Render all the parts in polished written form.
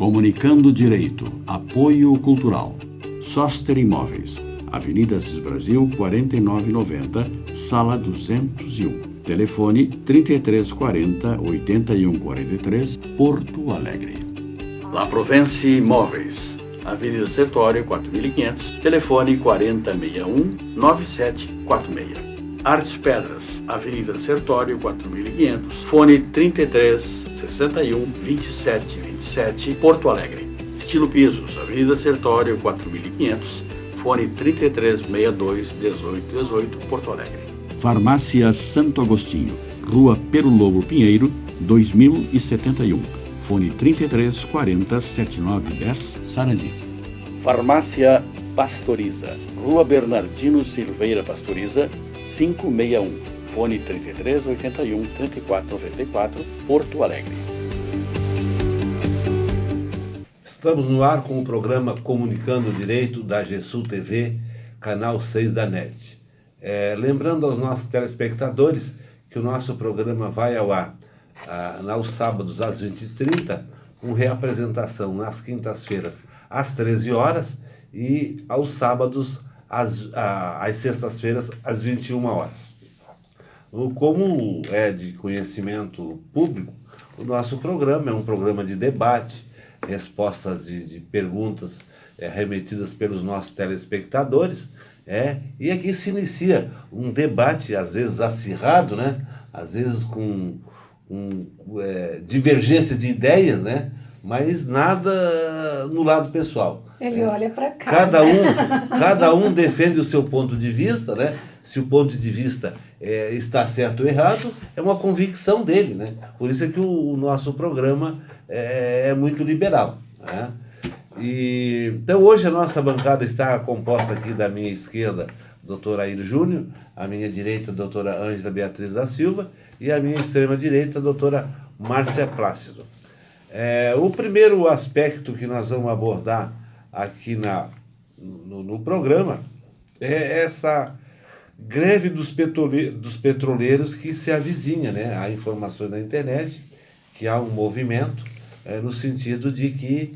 Comunicando Direito, Apoio Cultural. Soster Imóveis, Avenida Assis Brasil, 4990, Sala 201. Telefone 3340-8143, Porto Alegre. La Provence Imóveis, Avenida Sertório, 4500, telefone 4061-9746. Artes Pedras, Avenida Sertório, 4500, fone 3361-2727, Porto Alegre. Estilo Pisos, Avenida Sertório, 4500, fone 3362-1818, Porto Alegre. Farmácia Santo Agostinho, Rua Pero Lobo Pinheiro, 2071, fone 3340-7910, Sarandi. Farmácia Pastoriza, Rua Bernardino Silveira Pastoriza, 561, fone 3381-3494, Porto Alegre. Estamos no ar com o programa Comunicando Direito da GESUL TV, canal 6 da NET. Lembrando aos nossos telespectadores que o nosso programa vai ao ar aos sábados às 20h30, com reapresentação nas quintas-feiras às 13 horas e aos sábados às sextas-feiras às 21 horas. Como é de conhecimento público, o nosso programa é um programa de debate, respostas de perguntas remetidas pelos nossos telespectadores, e aqui se inicia um debate, às vezes acirrado, né? Às vezes com divergência de ideias, né? Mas nada no lado pessoal. Ele olha para cá. Cada um defende o seu ponto de vista, né? Se o ponto de vista está certo ou errado, é uma convicção dele, né? Por isso é que o nosso programa é muito liberal, né? Então hoje a nossa bancada está composta aqui da minha esquerda, doutor Air Júnior, à minha direita, doutora Ângela Beatriz da Silva, e à minha extrema direita, doutora Márcia Plácido. O primeiro aspecto que nós vamos abordar aqui no programa é essa greve dos petroleiros que se avizinha, né? Há informações na internet que há um movimento no sentido de que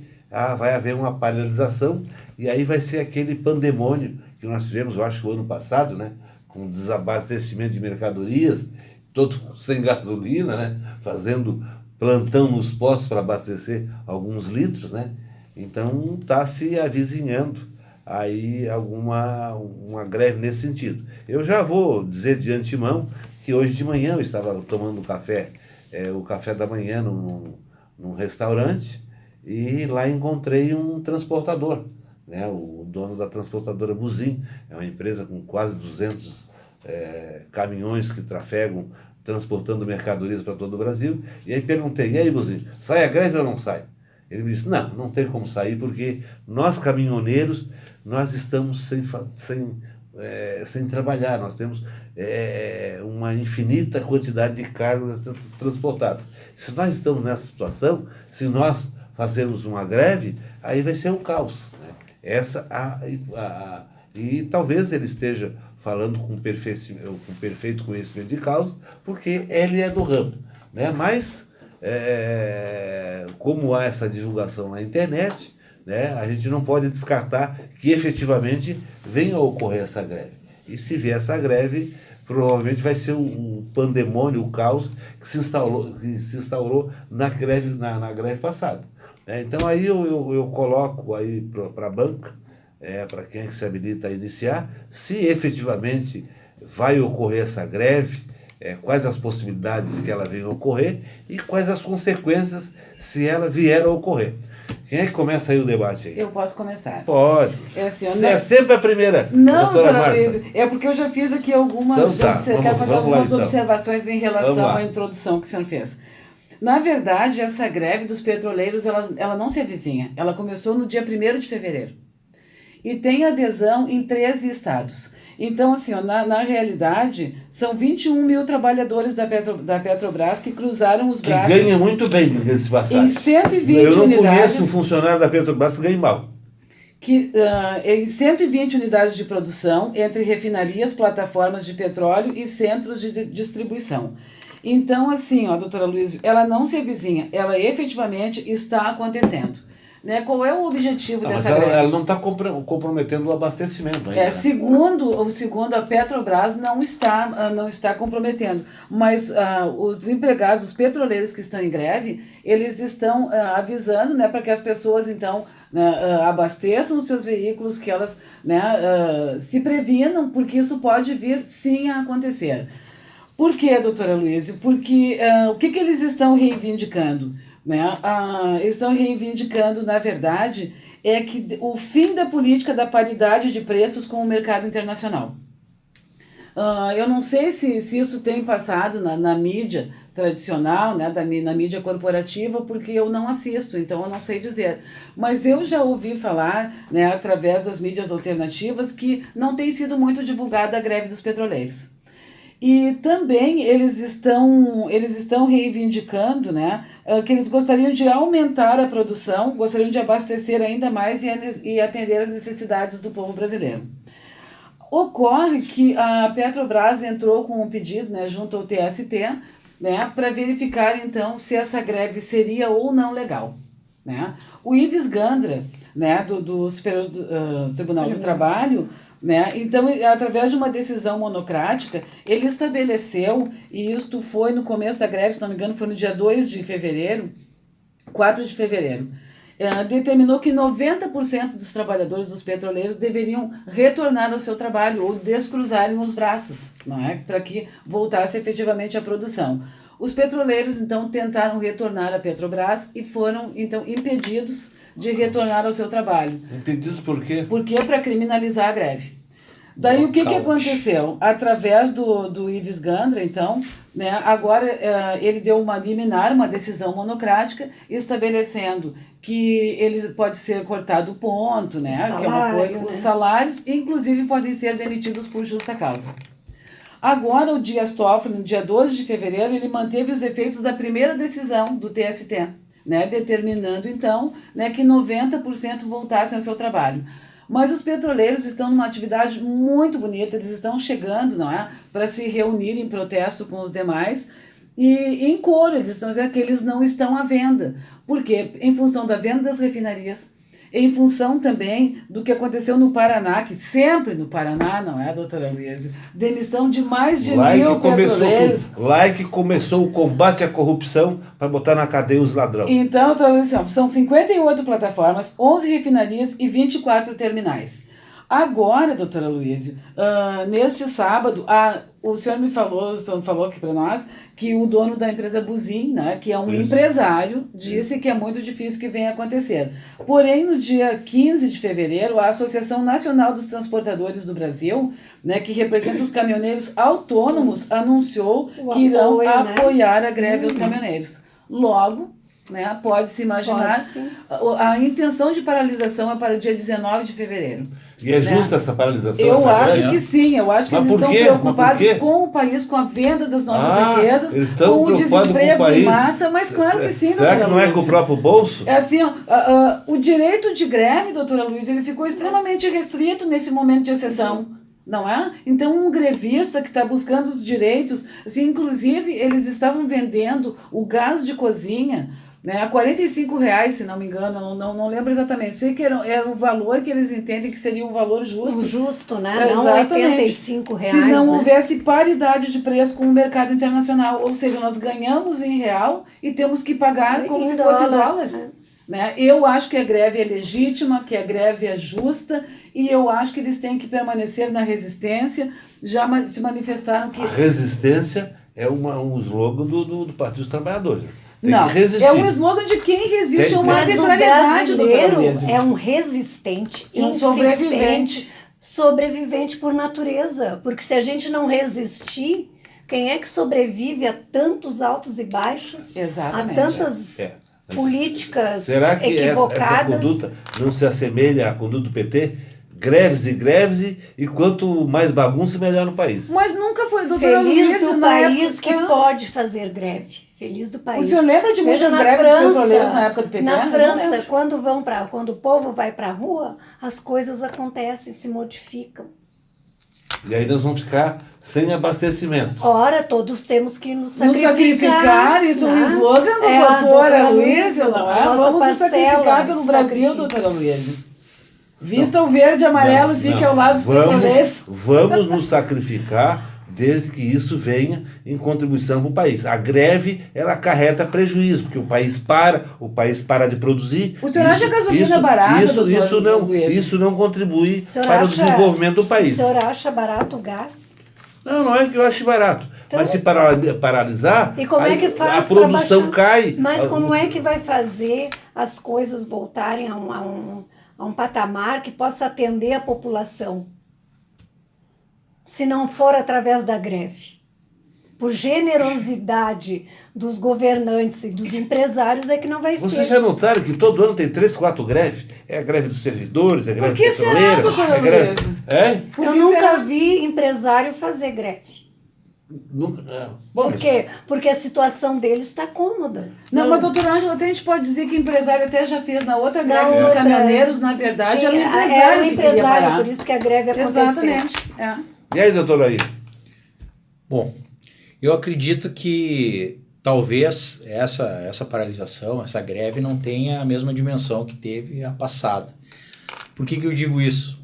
vai haver uma paralisação e aí vai ser aquele pandemônio que nós tivemos, eu acho, o ano passado, né? Com desabastecimento de mercadorias, todo sem gasolina, né? Fazendo plantão nos postos para abastecer alguns litros, né? Então está se avizinhando aí uma greve nesse sentido. Eu já vou dizer de antemão que hoje de manhã eu estava tomando o café da manhã num restaurante e lá encontrei um transportador, né? O dono da transportadora Buzim, é uma empresa com quase 200 caminhões que trafegam transportando mercadorias para todo o Brasil. E aí perguntei, e aí, Buzim, sai a greve ou não sai? Ele me disse, não tem como sair, porque nós caminhoneiros, nós estamos sem trabalhar, nós temos uma infinita quantidade de cargas transportadas. Se nós estamos nessa situação, se nós fazermos uma greve, aí vai ser um caos, né? E talvez ele esteja falando com perfeito conhecimento de causa, porque ele é do ramo, né? Mas, como há essa divulgação na internet, né, a gente não pode descartar que efetivamente venha a ocorrer essa greve. E se vier essa greve, provavelmente vai ser o pandemônio, o caos que se instaurou na greve passada. Então aí eu coloco aí para a banca, para quem é que se habilita a iniciar, se efetivamente vai ocorrer essa greve, quais as possibilidades que ela venha a ocorrer e quais as consequências se ela vier a ocorrer. Quem é que começa aí o debate aí? Eu posso começar. Pode. Você é sempre a primeira, não, doutora Márcia. Luiz, é porque eu já fiz aqui algumas... Então tá, quero fazer algumas então. observações em relação à introdução que o senhor fez. Na verdade, essa greve dos petroleiros, ela não se avizinha. Ela começou no dia 1º de fevereiro. E tem adesão em 13 estados. Então, assim, na realidade, são 21 mil trabalhadores da Petrobras que cruzaram os braços... Que ganha muito bem, diga-se de passagem. Em 120 unidades... Eu não unidades, conheço um funcionário da Petrobras que ganhe mal. Em 120 unidades de produção, entre refinarias, plataformas de petróleo e centros de distribuição. Então, assim, doutora Luiz, ela não se avizinha, ela efetivamente está acontecendo. né, qual é o objetivo dessa greve? Mas ela não está comprometendo o abastecimento ainda, né? Segundo a Petrobras, não está comprometendo. Mas os empregados, os petroleiros que estão em greve, eles estão avisando, né, para que as pessoas, então, abasteçam os seus veículos, que elas, né, se previnam, porque isso pode vir sim a acontecer. Por quê, doutora Luísa? Porque o que eles estão reivindicando? Né? Eles estão reivindicando, na verdade, é que o fim da política da paridade de preços com o mercado internacional. Eu não sei se isso tem passado na mídia tradicional, né, na mídia corporativa, porque eu não assisto, então eu não sei dizer. Mas eu já ouvi falar, né, através das mídias alternativas, que não tem sido muito divulgada a greve dos petroleiros. E também eles estão reivindicando, né, que eles gostariam de aumentar a produção, gostariam de abastecer ainda mais e atender às necessidades do povo brasileiro. Ocorre que a Petrobras entrou com um pedido, né, junto ao TST, né, para verificar então se essa greve seria ou não legal. Né? O Ives Gandra, né, do Superior Tribunal do Trabalho, né? Então, através de uma decisão monocrática, ele estabeleceu, e isto foi no começo da greve, se não me engano, foi no dia 4 de fevereiro, determinou que 90% dos trabalhadores dos petroleiros deveriam retornar ao seu trabalho ou descruzarem os braços, não é? Para que voltasse efetivamente a produção. Os petroleiros, então, tentaram retornar à Petrobras e foram, então, impedidos de retornar ao seu trabalho. Impedidos por quê? Porque para criminalizar a greve. Daí o que aconteceu? Através do Ives Gandra, então, né, agora ele deu uma liminar, uma decisão monocrática, estabelecendo que ele pode ser cortado o ponto, né, salário, que é uma coisa, né? Os salários, inclusive, podem ser demitidos por justa causa. Agora, o Dias Toffoli, no dia 12 de fevereiro, ele manteve os efeitos da primeira decisão do TST, né, determinando, então, né, que 90% voltassem ao seu trabalho. Mas os petroleiros estão numa atividade muito bonita, eles estão chegando, não é, para se reunir em protesto com os demais, e em coro eles estão dizendo que eles não estão à venda. Por quê? Em função da venda das refinarias, em função também do que aconteceu no Paraná, que sempre no Paraná, não é, doutora Luísa? Demissão de mais de 1.000 petroleiros. Lá é que começou o combate à corrupção para botar na cadeia os ladrões. Então, doutora Luísa, são 58 plataformas, 11 refinarias e 24 terminais. Agora, doutora Luísa, neste sábado, o senhor falou aqui para nós que o dono da empresa Buzin, né, que é um empresário, disse que é muito difícil que venha acontecer. Porém, no dia 15 de fevereiro, a Associação Nacional dos Transportadores do Brasil, né, que representa os caminhoneiros autônomos, anunciou que irão apoiar a greve dos caminhoneiros. Logo, né, pode-se imaginar, a intenção de paralisação é para o dia 19 de fevereiro. E é justa essa paralisação? Eu acho que sim, eu acho que eles estão preocupados com o país, com a venda das nossas riquezas, eles estão com o desemprego com o país. em massa, mas claro que sim, Será que não é com o próprio bolso? É assim, o direito de greve, doutora Luísa, ele ficou extremamente restrito nesse momento de exceção. Não é? Então, um grevista que está buscando os direitos, assim, inclusive, eles estavam vendendo o gás de cozinha, né, a R$45, se não me engano, não lembro exatamente. Sei que era um valor que eles entendem que seria um valor justo. Justo, né? Não R$85. Se não houvesse paridade de preço com o mercado internacional. Ou seja, nós ganhamos em real e temos que pagar como se fosse dólar. Né? Eu acho que a greve é legítima, que a greve é justa, e eu acho que eles têm que permanecer na resistência. Já se manifestaram que... A resistência é um slogan do Partido dos Trabalhadores. Não, é um slogan de quem resiste a uma arbitrariedade, doutora Luísa. É um resistente, um sobrevivente por natureza. Porque se a gente não resistir, quem é que sobrevive a tantos altos e baixos? Exatamente. A tantas políticas será que equivocadas? Essa conduta não se assemelha à conduta do PT? Greves e quanto mais bagunça, melhor no país. Mas nunca foi, doutora Luísa, Feliz do país que pode fazer greve. Feliz do país. O senhor lembra de muitas greves dos petroleiros na época do PT? Na França, quando o povo vai para a rua, as coisas acontecem, se modificam. E aí nós vamos ficar sem abastecimento. Ora, todos temos que nos Nos sacrificar, isso é um slogan do doutor Aloysio, não é? Vamos nos sacrificar pelo Brasil, doutor Aloysio. Vista o verde e amarelo e fique ao lado dos petroleiros. Vamos nos sacrificar desde que isso venha em contribuição para o país. A greve, ela acarreta prejuízo, porque o país para de produzir. O senhor acha que a gasolina é barata, isso não contribui para o desenvolvimento do país. O senhor acha barato o gás? Não é que eu acho barato. Então, mas se paralisar, e como é que faz a produção cai. Mas como é que vai fazer as coisas voltarem a um patamar que possa atender a população? Se não for através da greve. Por generosidade dos governantes e dos empresários é que não vai ser. Vocês já notaram que todo ano tem 3, 4 greves? É a greve dos servidores, é a greve petroleira. Eu nunca vi empresário fazer greve. Bom, por quê? Porque a situação deles está cômoda. Não, mas doutora Ângela, até a gente pode dizer que empresário até já fez na outra greve dos caminhoneiros, na verdade, era o empresário por isso que a greve aconteceu. Exatamente. E aí, doutora aí? Bom, eu acredito que talvez essa paralisação, essa greve não tenha a mesma dimensão que teve a passada. Por que eu digo isso?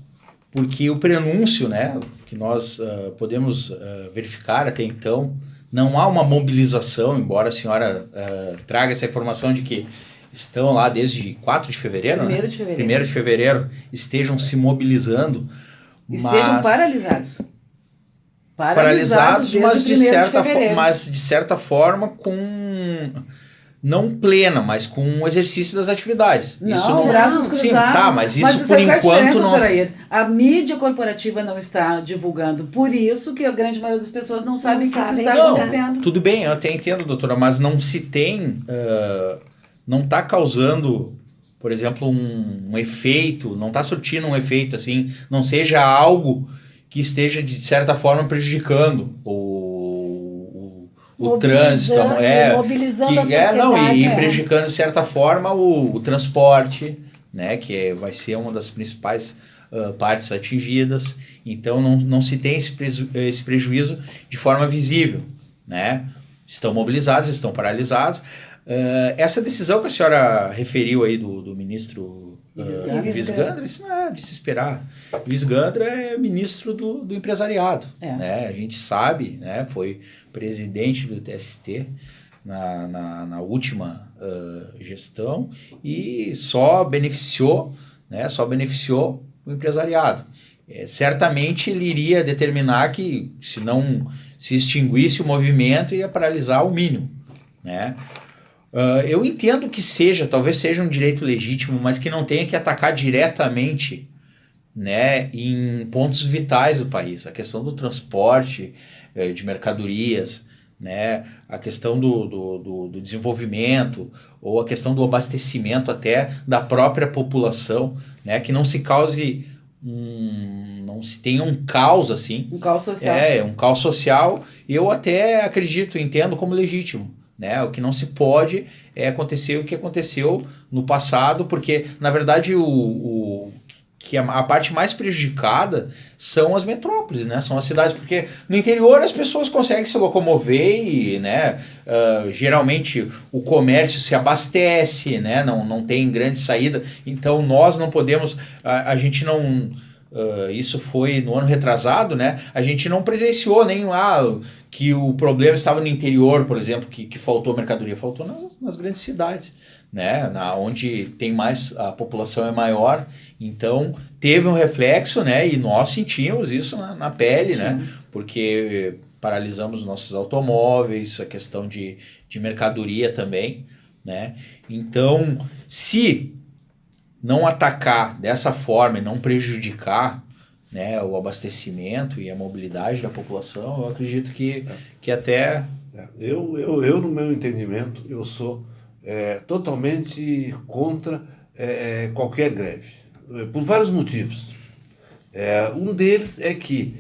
Porque o prenúncio, né, que nós podemos verificar até então, não há uma mobilização, embora a senhora traga essa informação de que estão lá desde 4 de fevereiro, 1º de fevereiro. 1º de fevereiro, estejam se mobilizando. Estejam paralisados. Paralisados, mas de certa forma com... Não plena, mas com o exercício das atividades. Braços cruzados. Sim, tá, mas isso por enquanto não... A mídia corporativa não está divulgando. Por isso que a grande maioria das pessoas não sabe que isso está acontecendo. Tudo bem, eu até entendo, doutora, mas não se tem... não está causando, por exemplo, um efeito, não está surtindo um efeito assim, não seja algo que esteja, de certa forma, prejudicando o trânsito, mobilizando a sociedade, e prejudicando de certa forma o transporte, né, que vai ser uma das principais partes atingidas. Então não se tem esse prejuízo de forma visível, né? Estão mobilizados, estão paralisados. Essa decisão que a senhora referiu aí do ministro Ives Gandra, isso não é de se esperar. Ives Gandra é ministro do empresariado, né? A gente sabe, né? Foi presidente do TST na última gestão e só beneficiou o empresariado. Certamente ele iria determinar que, se não se extinguisse o movimento, ia paralisar o mínimo, né? Eu entendo que talvez seja um direito legítimo, mas que não tenha que atacar diretamente, né, em pontos vitais do país. A questão do transporte de mercadorias, né, a questão do desenvolvimento, ou a questão do abastecimento até da própria população, né, que não se cause não se tenha um caos assim. Um caos social. Um caos social, eu até entendo como legítimo. Né? O que não se pode é acontecer o que aconteceu no passado, porque, na verdade, a parte mais prejudicada são as metrópoles, né? São as cidades, porque no interior as pessoas conseguem se locomover e, né, geralmente o comércio se abastece, né? Não tem grande saída, então nós não podemos, a gente não... isso foi no ano retrasado, né? A gente não presenciou nem que o problema estava no interior, por exemplo, que faltou mercadoria, faltou nas grandes cidades, né? Onde tem mais, a população é maior, então teve um reflexo, né? E nós sentimos isso na pele, né? Porque paralisamos nossos automóveis, a questão de mercadoria também, né? Então, se não atacar dessa forma e não prejudicar, né, o abastecimento e a mobilidade da população, eu acredito que até... Eu, no meu entendimento, eu sou totalmente contra qualquer greve, por vários motivos. Um deles é que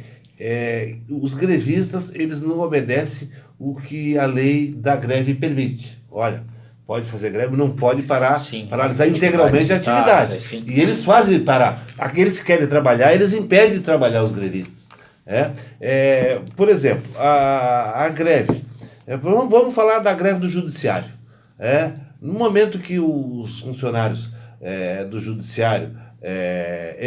os grevistas, eles não obedecem o que a lei da greve permite. Olha, pode fazer greve, não pode paralisar integralmente a atividade. E eles fazem parar. Aqueles que querem trabalhar, eles impedem de trabalhar os grevistas. Por exemplo, a greve. Vamos falar da greve do judiciário. No momento que os funcionários do judiciário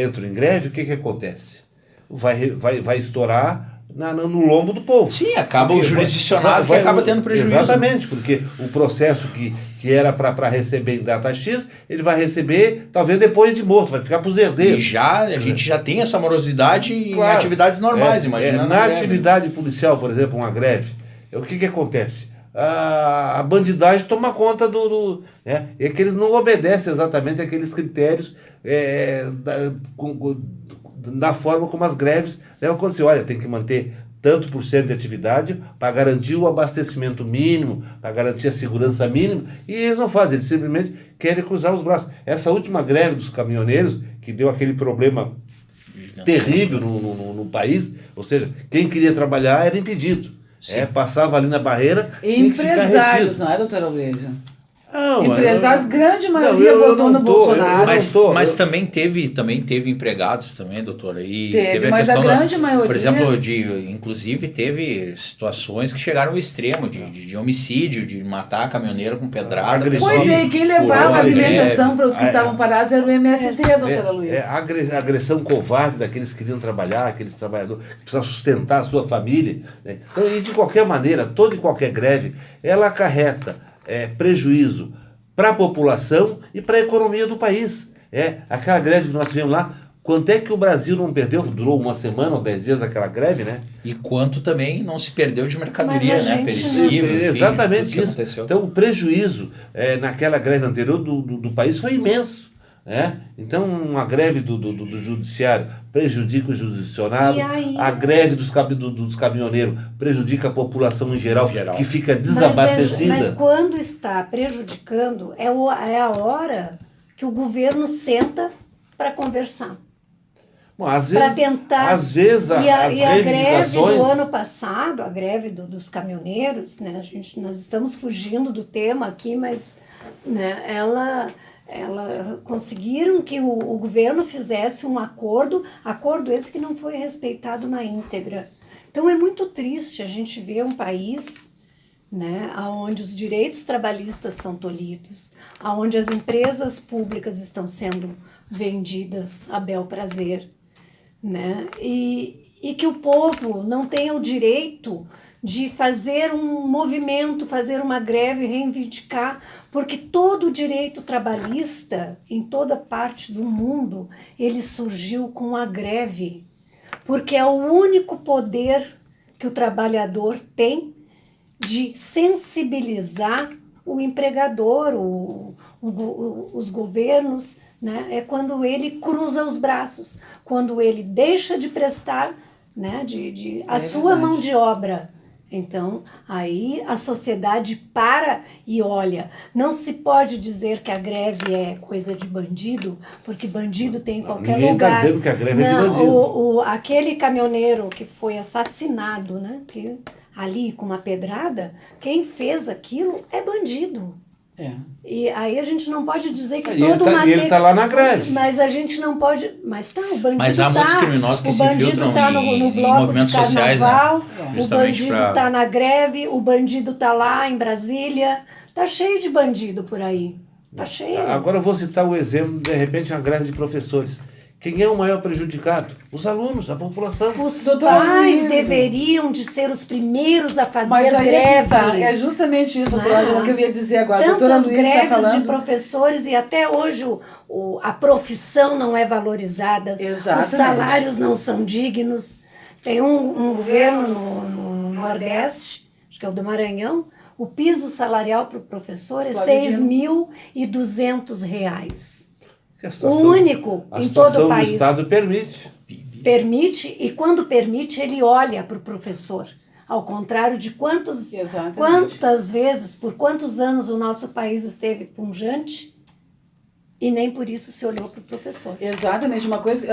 entram em greve, o que acontece? Vai estourar no lombo do povo. Sim, acaba o jurisdicionado que acaba tendo prejuízo. Exatamente, porque o processo que era para receber em data X, ele vai receber talvez depois de morto, vai ficar para os herdeiros. E a gente já tem essa morosidade em atividades normais, imagina. Na atividade policial, por exemplo, uma greve, o que acontece? A bandidagem toma conta é que eles não obedecem exatamente aqueles critérios da forma como as greves devem acontecer. Olha, tem que manter tanto por cento de atividade para garantir o abastecimento mínimo, para garantir a segurança mínima, e eles não fazem, eles simplesmente querem cruzar os braços. Essa última greve dos caminhoneiros, que deu aquele problema terrível no país, ou seja, quem queria trabalhar era impedido. Passava ali na barreira, e empresários, não é, doutora Luísa? Não, empresários, grande maioria votou no Bolsonaro. Mas também teve empregados também, doutora. E teve mas a grande maioria... Por exemplo, inclusive teve situações que chegaram ao extremo de homicídio, de matar caminhoneiro com pedrada. Pois é, quem levava a alimentação para os que estavam parados era o MST, doutora Luísa. A agressão covarde daqueles que queriam trabalhar, aqueles trabalhadores que precisavam sustentar a sua família. Né? Então, e de qualquer maneira, toda e qualquer greve, ela acarreta prejuízo para a população e para a economia do país. Aquela greve que nós tivemos lá, quanto é que o Brasil não perdeu? Durou uma semana ou 10 dias aquela greve, né? E quanto também não se perdeu de mercadoria, né? Perecível. Exatamente isso. Então o prejuízo naquela greve anterior do país foi imenso. Então uma greve do judiciário prejudica o jurisdicionado, a greve dos caminhoneiros prejudica a população em geral. Que fica desabastecida. Mas quando está prejudicando, é a hora que o governo senta para conversar. Bom, às vezes a greve do ano passado, a greve dos caminhoneiros, né, nós estamos fugindo do tema aqui, mas né, ela conseguiram que o governo fizesse um acordo esse que não foi respeitado na íntegra. Então é muito triste a gente ver um país, né, onde os direitos trabalhistas são tolhidos, onde as empresas públicas estão sendo vendidas a bel prazer, né, e que o povo não tenha o direito de fazer um movimento, fazer uma greve, reivindicar, porque todo o direito trabalhista, em toda parte do mundo, ele surgiu com a greve, porque é o único poder que o trabalhador tem de sensibilizar o empregador, os governos, né? É quando ele cruza os braços, quando ele deixa de prestar, né, a sua mão de obra. Então, aí a sociedade para e olha. Não se pode dizer que a greve é coisa de bandido, porque bandido tem em qualquer lugar. Ninguém está dizendo que a greve é de bandido. Aquele caminhoneiro que foi assassinado, né, ali com uma pedrada, quem fez aquilo é bandido. E aí a gente não pode dizer que ele está lá na greve. Mas a gente não pode... Mas o bandido Mas há muitos criminosos que se infiltram no em movimentos sociais, né? O bandido está na greve, o bandido está lá em Brasília. Está cheio de bandido por aí. Está cheio. Agora eu vou citar um exemplo, de repente, uma greve de professores. Quem é o maior prejudicado? Os alunos, a população. Os pais deveriam de ser os primeiros a fazer greve. É justamente isso, doutora Ângela, que eu ia dizer agora. Tantas greves de professores e até hoje a profissão não é valorizada. Exatamente. Os salários não são dignos. Tem um governo no Nordeste, acho que é o do Maranhão, o piso salarial para o professor é R$ 6.200. O único em todo o país. O Estado permite. Permite, e quando permite, ele olha para o professor. Ao contrário de quantas vezes, por quantos anos o nosso país esteve pujante e nem por isso se olhou para o professor. Exatamente. Uma coisa,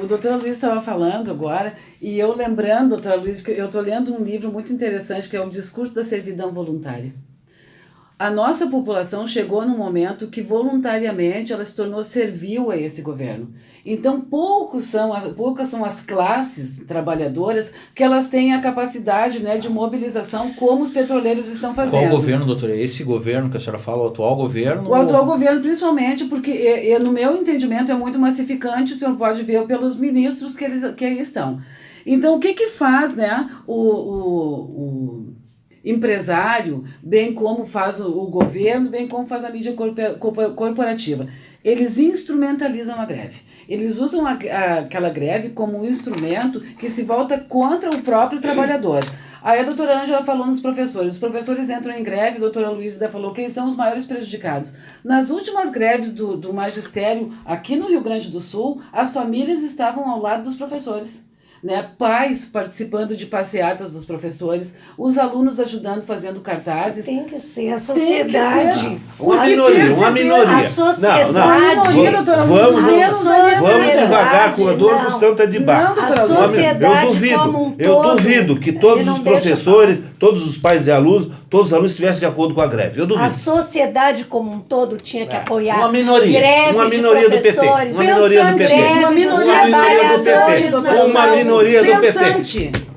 o doutor Luiz estava falando agora, e eu lembrando, doutora Luiz, que eu estou lendo um livro muito interessante, que é o Discurso da Servidão Voluntária. A nossa população chegou num momento que voluntariamente ela se tornou servil a esse governo. Então, poucas são as classes trabalhadoras que elas têm a capacidade, né, de mobilização como os petroleiros estão fazendo. Qual governo, doutora? Esse governo que a senhora fala, o atual governo? O atual governo, principalmente, porque no meu entendimento é muito massificante, o senhor pode ver pelos ministros que aí estão. Então, o que faz, né, o empresário, bem como faz o governo, bem como faz a mídia corporativa? Eles instrumentalizam a greve. Eles usam aquela greve como um instrumento que se volta contra o próprio trabalhador. Aí a doutora Ângela falou nos professores. Os professores entram em greve, a doutora Luísa falou que eles são os maiores prejudicados. Nas últimas greves do magistério aqui no Rio Grande do Sul, as famílias estavam ao lado dos professores. Né, pais participando de passeatas dos professores, os alunos ajudando, fazendo cartazes. Tem que ser a sociedade. Uma minoria. A sociedade. Vamos devagar com a dor do Santa de Bar. Eu duvido que todos os professores, todos os pais e alunos, todos os alunos estivessem de acordo com a greve. Eu duvido. A sociedade como um todo tinha que apoiar. Uma minoria do PT. Uma minoria do PT.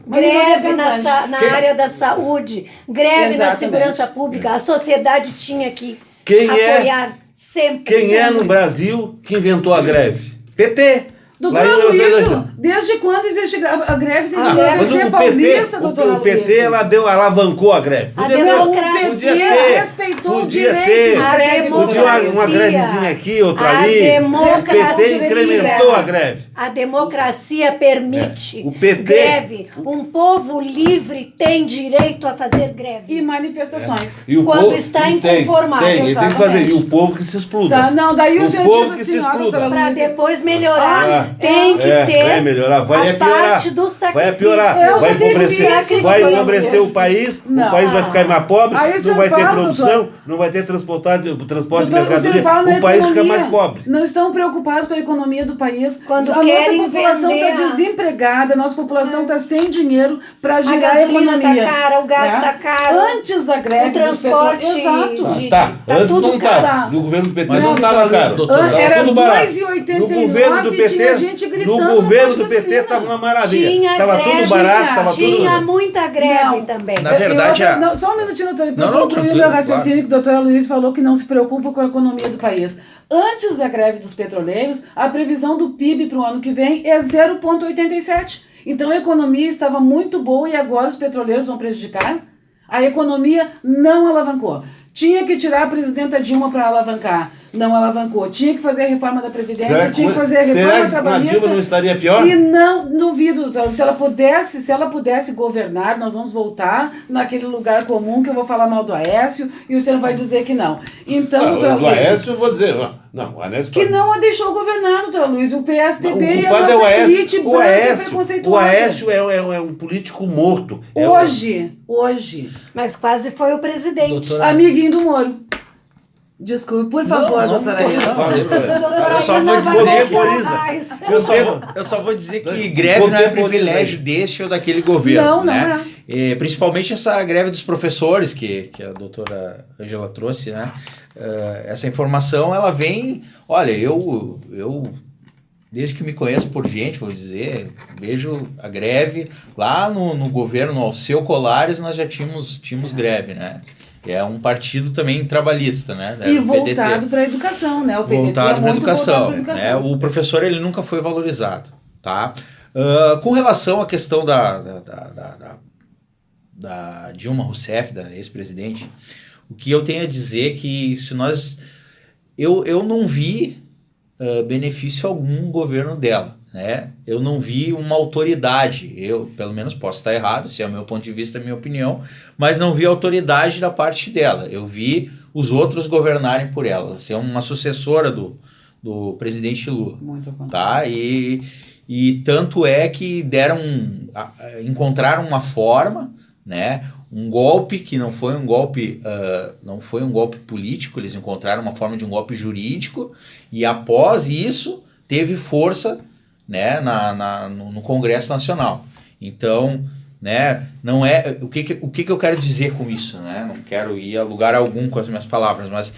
Greve na área da saúde, greve na segurança pública. A sociedade tinha que apoiar sempre. Quem é no Brasil que inventou a greve? PT. Doutora Luísa, desde quando existe a greve? Tem que mas paulista, doutora Luísa. O PT alavancou a greve. Respeitou o direito da greve. Podia uma grevezinha aqui, outra ali. O PT incrementou a greve. A democracia permite o PT, greve. Um povo livre tem direito a fazer greve. E manifestações. E quando está inconformado. Ele tem que fazer. E o povo que se exploda. Tá, não, daí o povo que diz se exploda. Para depois melhorar. Tem que ter melhorar. Vai parte do sacrifício. Vai piorar. Vai empobrecer o país. O país vai ficar mais pobre. Não vai ter produção. Não vai ter transporte de mercadoria. O país fica mais pobre. Não estão preocupados com a economia do país. Quando a nossa população está desempregada, a nossa população está sem dinheiro para girar a economia. Tá cara, o gás está caro. Antes da greve, o transporte. Exato. Antes não estava. No governo do PT não estava caro. Era tudo barato. No governo do PT, no governo do PT estava uma maravilha. Estava tudo barato, Tinha muita greve também. Na verdade, só um minutinho, doutora, para concluir o meu raciocínio, que a doutora Luiz falou que não se preocupa com a economia do país. Antes da greve dos petroleiros, a previsão do PIB para o ano que vem é 0,87. Então a economia estava muito boa e agora os petroleiros vão prejudicar? A economia não alavancou. Tinha que tirar a presidenta Dilma para alavancar. Não alavancou. Tinha que fazer a reforma da Previdência, tinha que fazer a reforma trabalhista. A Dilma não estaria pior? E não duvido, se ela pudesse governar, nós vamos voltar naquele lugar comum que eu vou falar mal do Aécio e o senhor vai dizer que não. Então, doutora Luiz, do Aécio eu vou dizer, não, o Aécio que não a deixou governar, doutora Luiz. O PSDB e a nossa elite branca preconceituosa. O Aécio é um político morto. Hoje. Mas quase foi o presidente. Doutora... Amiguinho do Moro. Desculpe, por favor, doutora Eu só vou dizer que greve não é privilégio desse ou daquele governo. Não é. Principalmente essa greve dos professores que a doutora Ângela trouxe, né? Essa informação, ela vem... Olha, eu desde que me conheço por gente, vou dizer, vejo a greve. Lá no governo, no Alceu Colares, nós já tínhamos greve, né? É um partido também trabalhista, né? E voltado para a educação, né? O PDT voltado para a educação. Né? O professor, ele nunca foi valorizado, tá? Com relação à questão da Dilma Rousseff, da ex-presidente, o que eu tenho a dizer é que se nós... Eu não vi benefício algum no governo dela. Né? Eu não vi uma autoridade, eu pelo menos posso estar errado, se é o meu ponto de vista, é a minha opinião, mas não vi autoridade da parte dela. Eu vi os outros governarem por ela, ser uma sucessora do presidente Lula. Muito bom. Tá? E tanto é que encontraram uma forma, né? Um golpe que não foi um golpe político, eles encontraram uma forma de um golpe jurídico, e após isso teve força, né, no Congresso Nacional. Então, né? Não é o que eu quero dizer com isso, né? Não quero ir a lugar algum com as minhas palavras, mas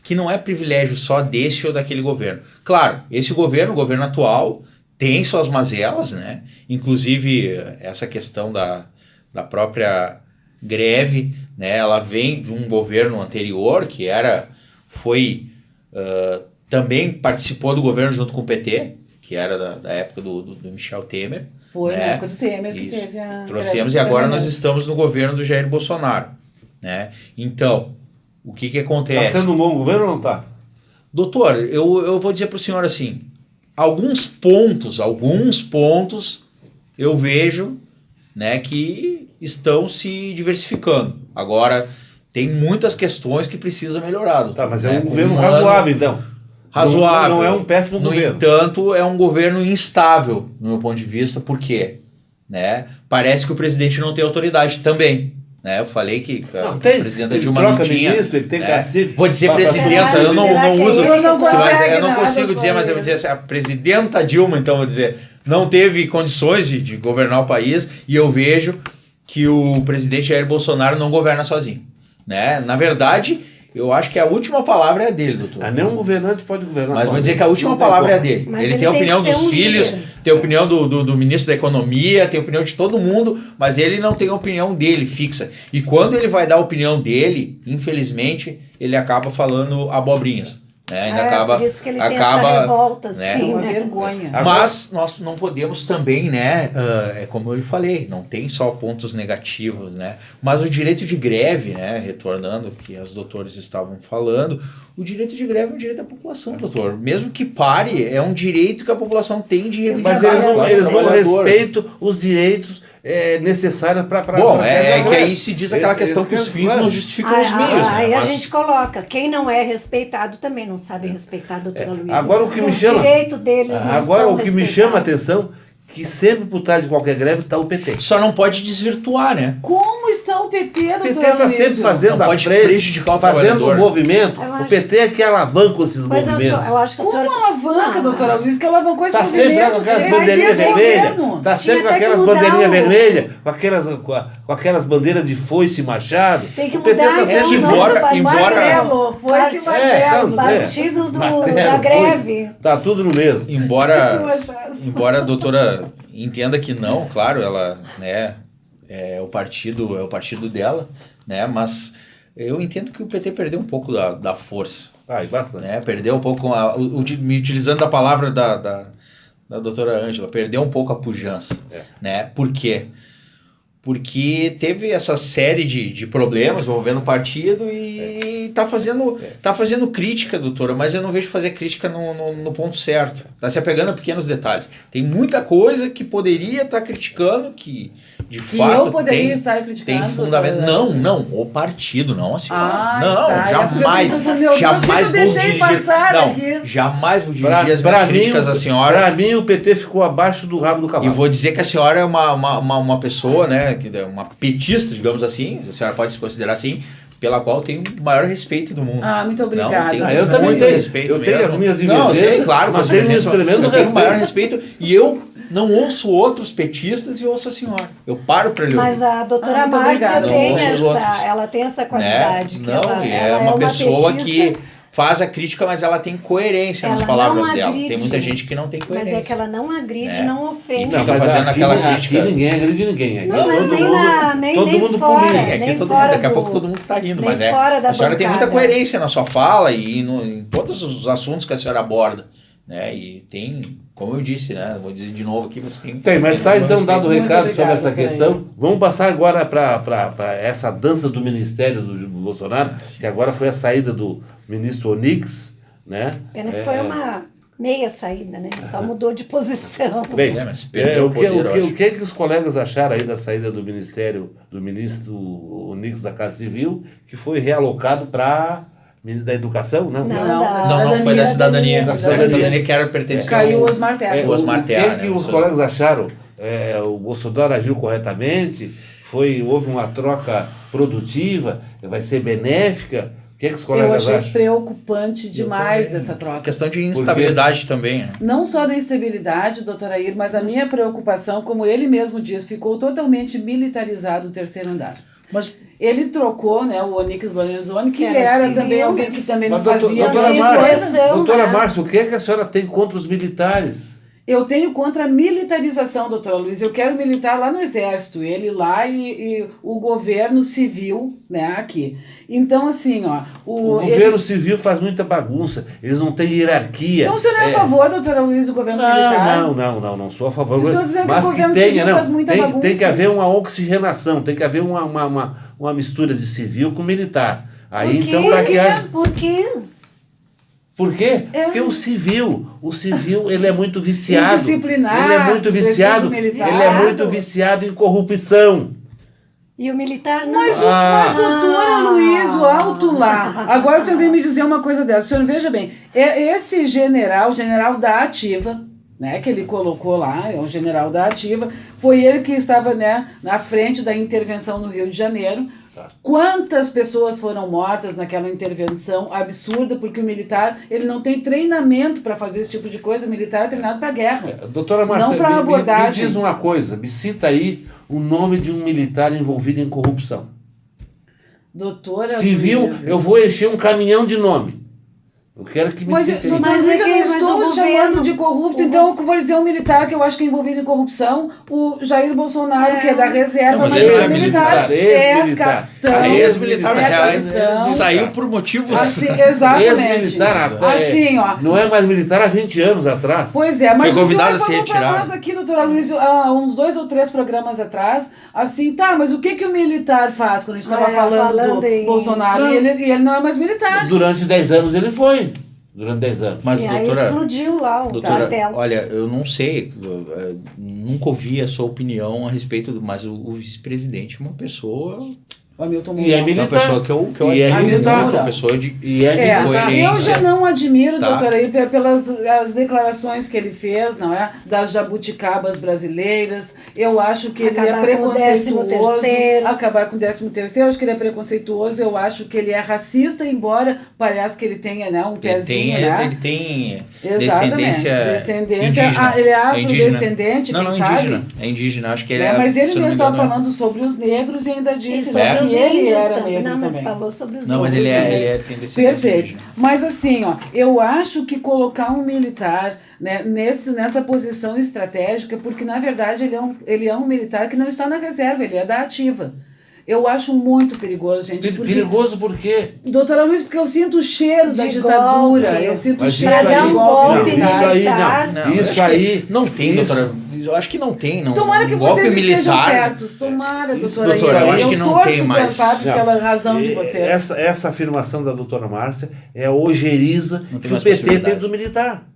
que não é privilégio só desse ou daquele governo. Claro, esse governo, o governo atual, tem suas mazelas, né? Inclusive essa questão da própria greve, né? Ela vem de um governo anterior que também participou do governo junto com o PT, que era da época do Michel Temer. Foi né? na época do Temer que teve a... Trouxemos, e agora nós estamos no governo do Jair Bolsonaro, né? Então, o que acontece? Está sendo um bom governo ou não está? Doutor, eu vou dizer para o senhor assim, alguns pontos eu vejo, né, que estão se diversificando. Agora, tem muitas questões que precisam melhorar, doutor. Tá, mas né? é um governo razoável, então. Razoável. Não é um péssimo governo. No entanto, é um governo instável, no meu ponto de vista, por quê? Né? Parece que o presidente não tem autoridade também. Né? Eu falei que não, o tem, presidente ele Dilma troca não tinha. ministro, ele tem cacife. Vou dizer presidenta, eu não uso. Eu não consigo dizer, mas eu vou dizer assim, a presidenta Dilma, então, vou dizer, não teve condições de governar o país, e eu vejo que o presidente Jair Bolsonaro não governa sozinho. Né? Na verdade, eu acho que a última palavra é dele, doutor. Nenhum governante pode governar. Mas vou dizer que a última palavra é dele. Ele tem a opinião dos filhos, tem a opinião do ministro da Economia, tem a opinião de todo mundo, mas ele não tem a opinião dele fixa. E quando ele vai dar a opinião dele, infelizmente, ele acaba falando abobrinhas. Né? Ainda acaba, por isso que ele tem essa revolta, né? assim, uma né? vergonha. Mas nós não podemos também, né? É como eu falei, não tem só pontos negativos, né? Mas o direito de greve, né? Retornando o que os doutores estavam falando, o direito de greve é um direito da população, doutor. Mesmo que pare, é um direito que a população tem de reivindicar. Mas eles não respeitam os direitos necessários para... Bom, que aí se diz aquela questão que os fins não justificam os meios. Aí a gente coloca, quem não é respeitado também não sabe respeitar, doutora Luísa. Agora o que me chama... direito deles não agora são o que me chama a atenção, que sempre por trás de qualquer greve está o PT. Só não pode desvirtuar, né? Como está o PT, doutora O PT está sempre fazendo não a pode frente, prejudicar o fazendo o trabalhador. movimento. O PT é que alavanca esses Mas movimentos. eu acho que a Como senhora... alavanca, doutora Luiz, que alavancou esse Está sempre com aquelas bandeirinhas vermelhas. Está sempre com aquelas bandeirinhas vermelhas, com aquelas bandeiras de foice e machado. Tem que o PT mudar, está sempre Martelo, foi esse martelo. Partido da greve. Está tudo no mesmo. Embora a doutora entenda que não, claro, ela, né, é o partido dela, né, mas eu entendo que o PT perdeu um pouco da força. Bastante. Né, perdeu um pouco, me utilizando a palavra da doutora Ângela, perdeu um pouco a pujança. Né, por quê? Porque teve essa série de problemas envolvendo o partido e tá fazendo crítica, doutora, mas eu não vejo fazer crítica no ponto certo. Tá se apegando a pequenos detalhes. Tem muita coisa que poderia estar criticando, que de fato eu poderia estar criticando. Tem fundamento. Não, o partido, não a senhora. Não, jamais vou dirigir. Jamais vou dirigir as minhas críticas à senhora. Para mim, o PT ficou abaixo do rabo do cavalo. E vou dizer que a senhora é uma pessoa, né, uma petista, digamos assim, a senhora pode se considerar assim, pela qual eu tenho o maior respeito do mundo. Muito obrigada. Eu também tenho respeito. Eu tenho as minhas divergências. Sei, claro, mas tenho um tremendo respeito. O maior respeito. E eu não ouço outros petistas e ouço a senhora. Eu paro para ler. Mas a doutora Márcia ela tem essa qualidade. Né? Não, é uma pessoa que faz a crítica, mas ela tem coerência nas palavras dela. Tem muita gente que não tem coerência. Mas é que ela não agride, não ofende. E fica fazendo aquela crítica. Aqui ninguém agride ninguém. Não, mas todo mundo político. Aqui todo mundo, daqui a pouco todo mundo está rindo, mas a senhora tem muita coerência na sua fala e em todos os assuntos que a senhora aborda. Né? E tem, como eu disse, né? Vou dizer de novo aqui, você tem... mas está então dado o recado sobre essa questão. Vamos passar agora para essa dança do Ministério do Bolsonaro, que agora foi a saída do ministro Onix, né? Pena que foi uma meia saída, né? Só mudou de posição. Bem, mas perdeu o poder, o que os colegas acharam aí da saída do ministério, do ministro Onix da Casa Civil, que foi realocado para... Ministro da Educação? Não, foi da Cidadania. Da Cidadania que era pertencente ao Osmar Terra. O que os colegas acharam? O Bolsonaro agiu corretamente? Houve uma troca produtiva? Vai ser benéfica? que os Eu colegas achei acham? preocupante demais também. essa troca. Questão de instabilidade também, né? Não só da instabilidade, doutora Air, mas a minha preocupação, como ele mesmo diz, ficou totalmente militarizado o terceiro andar. Mas Ele trocou, né, o Onyx Lorenzoni, que Era era civil, também alguém que também não Mas, fazia doutora muita Márcia, coisa. doutora né? Márcia, o que a senhora tem contra os militares? Eu tenho contra a militarização, doutora Luiz. Eu quero militar lá no Exército, ele lá e o governo civil, né, aqui. Então, assim, ó... O governo civil faz muita bagunça, eles não têm hierarquia. Então, o senhor é a favor, doutora Luiz, do governo militar? Não sou a favor. Se o senhor dizer que Mas o que governo tenha, civil não. faz muita bagunça. Tem que haver uma oxigenação, tem que haver uma mistura de civil com militar. Aí, Por quê? então, para que haja... Por quê? Por quê? É. Porque o civil, ele é muito viciado. Indisciplinar, Ele é muito viciado, preciso militar. ele é muito viciado em corrupção. E o militar não. Mas, Ah. doutora Luiz, o alto lá. Agora o senhor vem me dizer uma coisa dessa. O senhor veja bem, esse general da ativa, né, que ele colocou lá, é um general da ativa, foi ele que estava, né, na frente da intervenção no Rio de Janeiro. Quantas pessoas foram mortas naquela intervenção absurda, porque o militar, ele não tem treinamento para fazer esse tipo de coisa. O militar é treinado para guerra. Doutora Não Marcela, pra me abordagem. diz uma coisa, me cita aí o nome de um militar envolvido em corrupção. Doutora Civil, Luiz. eu vou encher um caminhão de nome. Eu quero que me Mas, cite aí. doutora Mas Luiz, é eu que- não mas estou o chamando governo- de corrupto, então eu vou dizer um militar que eu acho que é envolvido em corrupção, o Jair Bolsonaro, que é da reserva, Não, mas mas ele ele não é é militar. ex-militar. capitão. é ex-militar, mas capitão. saiu por motivos... Assim, exatamente. Ex-militar até. Assim, ó. Não é mais militar há 20 anos atrás. Pois é, mas Foi o convidado senhor a se falou pra retirar. nós aqui, doutora Luiz, há uns 2 ou 3 programas atrás, assim, tá, mas o que o militar faz quando a gente estava falando do em- Bolsonaro? Não. E ele não é mais militar. Durante 10 anos ele foi. Durante 10 anos. Mas, E aí doutora... explodiu lá o Doutora, cartel. olha, eu não sei, nunca ouvi a sua opinião a respeito mas o vice-presidente é uma pessoa, O Hamilton E é Mourão. militar. uma pessoa que eu E é admiro militar. muito, uma pessoa de E é É, militar. eu já não admiro, Tá. doutora, aí, pelas as declarações que ele fez, não é? Das jabuticabas brasileiras. Eu acho que ele é Acabar com o preconceituoso. 13º. Acabar com o 13º, eu acho que ele é preconceituoso, eu acho que ele é racista, embora parece que ele tenha, né, um pezinho, né? ele tem Exatamente. descendência indígena. Ele é É indígena. afrodescendente, não, quem indígena, sabe? é indígena, acho que ele É, é, mas ele se eu não mesmo me estava engano, falando sobre os negros e ainda E disse sobre né, os que ele índios era também. negro Não, mas também. falou sobre os não, mas índios. tem descendência Perfeito. indígena. Mas assim, ó, eu acho que colocar um militar, né, nessa posição estratégica, porque na verdade ele é um militar que não está na reserva, ele é da ativa. Eu acho muito perigoso, gente. Porque, Perigoso por quê? doutora Luiz, porque eu sinto o cheiro da De ditadura, golpe. eu sinto o Mas cheiro isso aí- de Pra dar um golpe golpe militar. Isso aí militar. não. Não, eu Isso acho que aí. não tem, isso- doutora, eu acho que não tem, não. Tomara que Um golpe vocês estejam militar. certos. Tomara, Isso, doutora. doutora, Iva. eu acho que não torço tem mais. pela razão de vocês. Essa afirmação da doutora Márcia é a ojeriza Não tem que o mais PT tem possibilidade. do militar.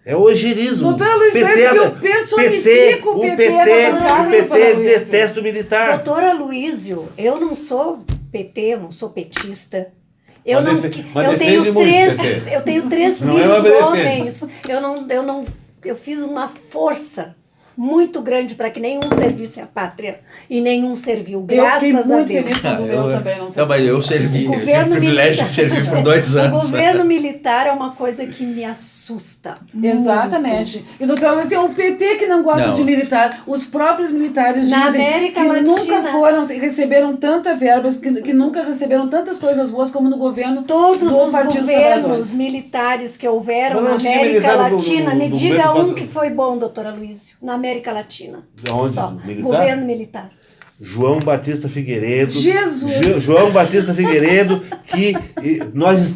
É ojerizo. Doutora Luiz, parece que eu personifico o PT na bancada, o PT doutora Luiz. detesta o militar. Doutora Luísio, eu não sou PT, eu não sou petista. Eu, Mas não, mas eu, defende tenho muito três, PT. eu tenho 3 Não é uma filhos defesa. homens. Eu fiz uma força muito grande para que nenhum servisse a pátria e nenhum serviu, Eu graças fiquei a muito Deus. feliz quando o meu também não sei. Não, mas eu servi, O eu tive o governo privilégio de militar- servir por 2 anos. O governo militar é uma coisa que me assusta. Exatamente. E, doutora Luiz, é o PT que não gosta Não. de militar. Os próprios militares Na dizem América que Latina. nunca receberam tanta verbas, que nunca receberam tantas coisas boas como no governo. Todos do os Partido dos governos Trabalhadores. militares que houveram Mas na não tinha América militar no- Latina, no me diga governo um que foi bom, doutora Luísio, na América Latina. Onde? Só. Militar? Governo militar. João Batista Figueiredo. Jesus! João Batista Figueiredo, que nós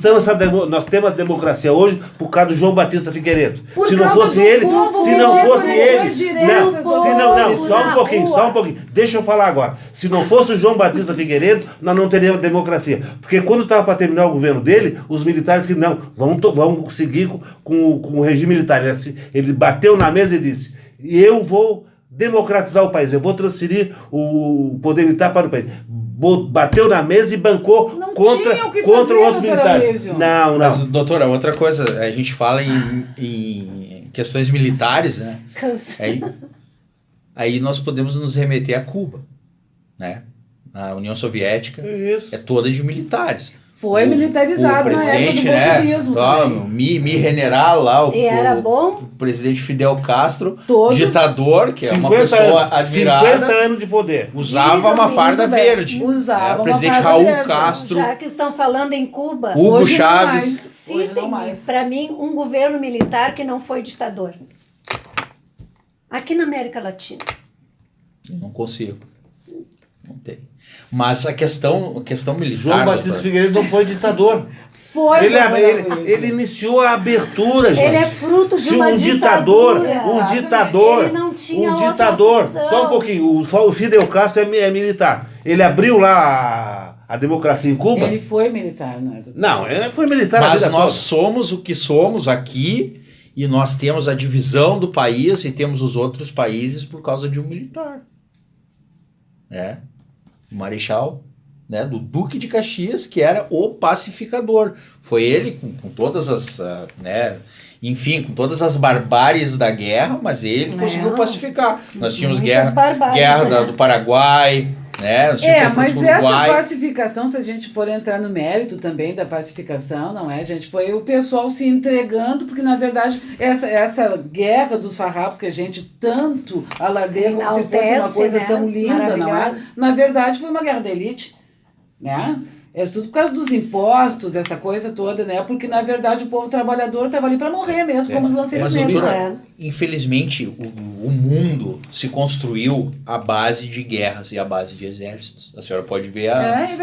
temos a democracia hoje por causa do João Batista Figueiredo. Por Se não causa fosse do ele, povo, se não por fosse eleições ele, diretas, não, se não, povo só um na pouquinho, rua. só um pouquinho. Deixa eu falar agora. Se não fosse o João Batista Figueiredo, nós não teríamos democracia. Porque quando estava para terminar o governo dele, os militares que não, vamos seguir com o regime militar. Ele bateu na mesa e disse: eu vou democratizar o país, eu vou transferir o poder militar para o país. Bateu na mesa e bancou Não contra tinha o que os fazer, outros doutora militares. Lísio. Não. Mas, doutora, outra coisa, a gente fala em questões militares, né? Cansa. Aí nós podemos nos remeter a Cuba, né? A União Soviética Isso. é toda de militares. Foi militarizado o na época presidente, do bolchevismo né? Mi General lá, E era bom? o presidente Fidel Castro, Todos- ditador, que é uma pessoa admirada, 50 anos de poder. usava uma farda Muito bem. verde. Usava uma O presidente farda Raul verde. Castro, Já que estão falando em Cuba, Hugo Hoje não Chávez. mais. Hoje não citem mais. para mim um governo militar que não foi ditador. Aqui na América Latina. Não consigo. Não tem. Mas a questão militar... João Batista doutora, Figueiredo não foi ditador. Foi, Ele iniciou a abertura, gente. Ele é fruto de Se uma um ditador, ditadura. Ele não tinha outra ditador, opção. só um pouquinho, o Fidel Castro é militar. Ele abriu lá a democracia em Cuba? Ele foi militar, não é? Não, ele foi militar a Mas vida nós toda. somos o que somos aqui e nós temos a divisão do país e temos os outros países por causa de um militar. O Marechal, né, do Duque de Caxias, que era o pacificador. Foi ele com todas as, enfim, com todas as barbáries da guerra, mas ele conseguiu pacificar. Nós tínhamos Muitas barbáries, guerra né? do Paraguai, né? Nós tínhamos conflitos Mas com o Uruguai. essa pacificação, se a gente for entrar no mérito também da pacificação, não é, gente? Foi o pessoal se entregando, porque na verdade essa guerra dos farrapos que a gente tanto alardeia como se fosse uma Enaltece, coisa né? tão linda, não é? Maravilhosa. Na verdade foi uma guerra da elite, né? É tudo por causa dos impostos, essa coisa toda, né? Porque na verdade o povo trabalhador estava ali para morrer mesmo, como os lanceiros Mas, negros. doutora, infelizmente, o mundo se construiu à base de guerras e à base de exércitos. A senhora pode ver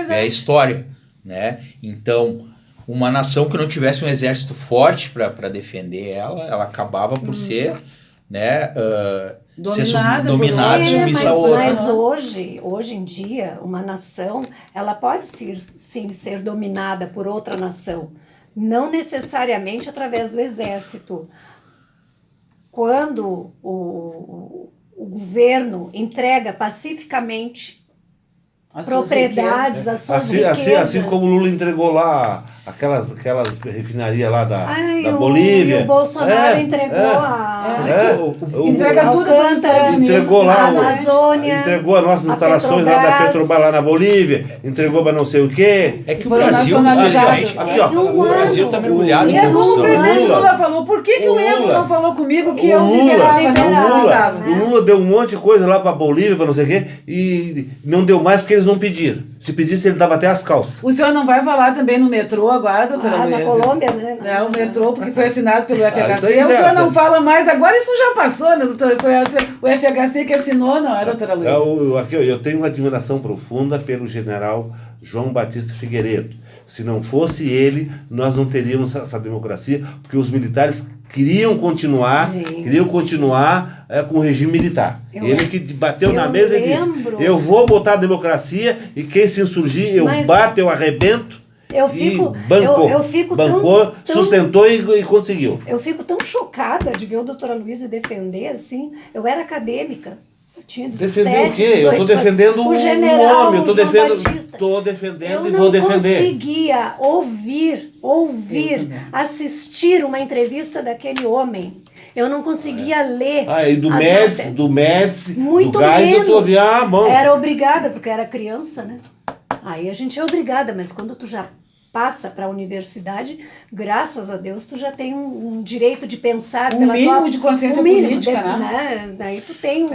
ver a história, né? Então, uma nação que não tivesse um exército forte para defender ela acabava por ser, né, Dominada, dominada, submissa a outra. Mas hoje em dia, uma nação, ela pode sim ser dominada por outra nação, não necessariamente através do exército. Quando o governo entrega pacificamente propriedades, as suas riquezas. Assim como o Lula entregou lá aquelas refinarias lá da E Bolívia. o Bolsonaro entregou a Entrega tudo para os Estados Unidos. Entregou lá a Amazônia, entregou as nossas instalações lá da Petrobras lá na Bolívia, entregou para não sei o quê. É que o Foram Brasil, nacionalizados. infelizmente, Aqui, ó, o Brasil está mergulhado E em é como o corrupção. presidente Lula. Lula falou, por que o Evo Lula. não falou comigo que O eu Lula, liberava? o Lula deu um monte de coisa lá para Bolívia, para não sei o quê, e não deu mais porque eles não pediram. Se pedisse, ele dava até as calças. O senhor não vai falar também no metrô agora, doutora na Luísa? Colômbia, né? É, o metrô, porque foi assinado pelo FHC. isso aí O senhor já- não fala mais, agora isso já passou, né, doutora? Foi o FHC que assinou, não é, doutora Luísa? Eu tenho uma admiração profunda pelo general João Batista Figueiredo. Se não fosse ele, nós não teríamos essa democracia, porque os militares queriam continuar com o regime militar. Ele que bateu na mesa e disse, eu vou botar a democracia e quem se insurgir, eu bato, eu arrebento. Eu fico bancou, sustentou e conseguiu. Eu fico tão chocada de ver o doutora Luísa defender, assim. Eu era acadêmica. Eu tinha 17, Defender o quê? Eu estou 18, defendendo o o general homem, eu João Batista. estou defendendo Eu e vou não defender. conseguia ouvir, assistir uma entrevista daquele homem. Eu não conseguia ler. E do Médici, Muito do Gás, eu tô ouvindo, bom. Era obrigada, porque era criança, né? Aí a gente é obrigada, mas quando tu já passa para a universidade, graças a Deus, tu já tem um direito de pensar Um mínimo de consciência política, né? Daí tu tem.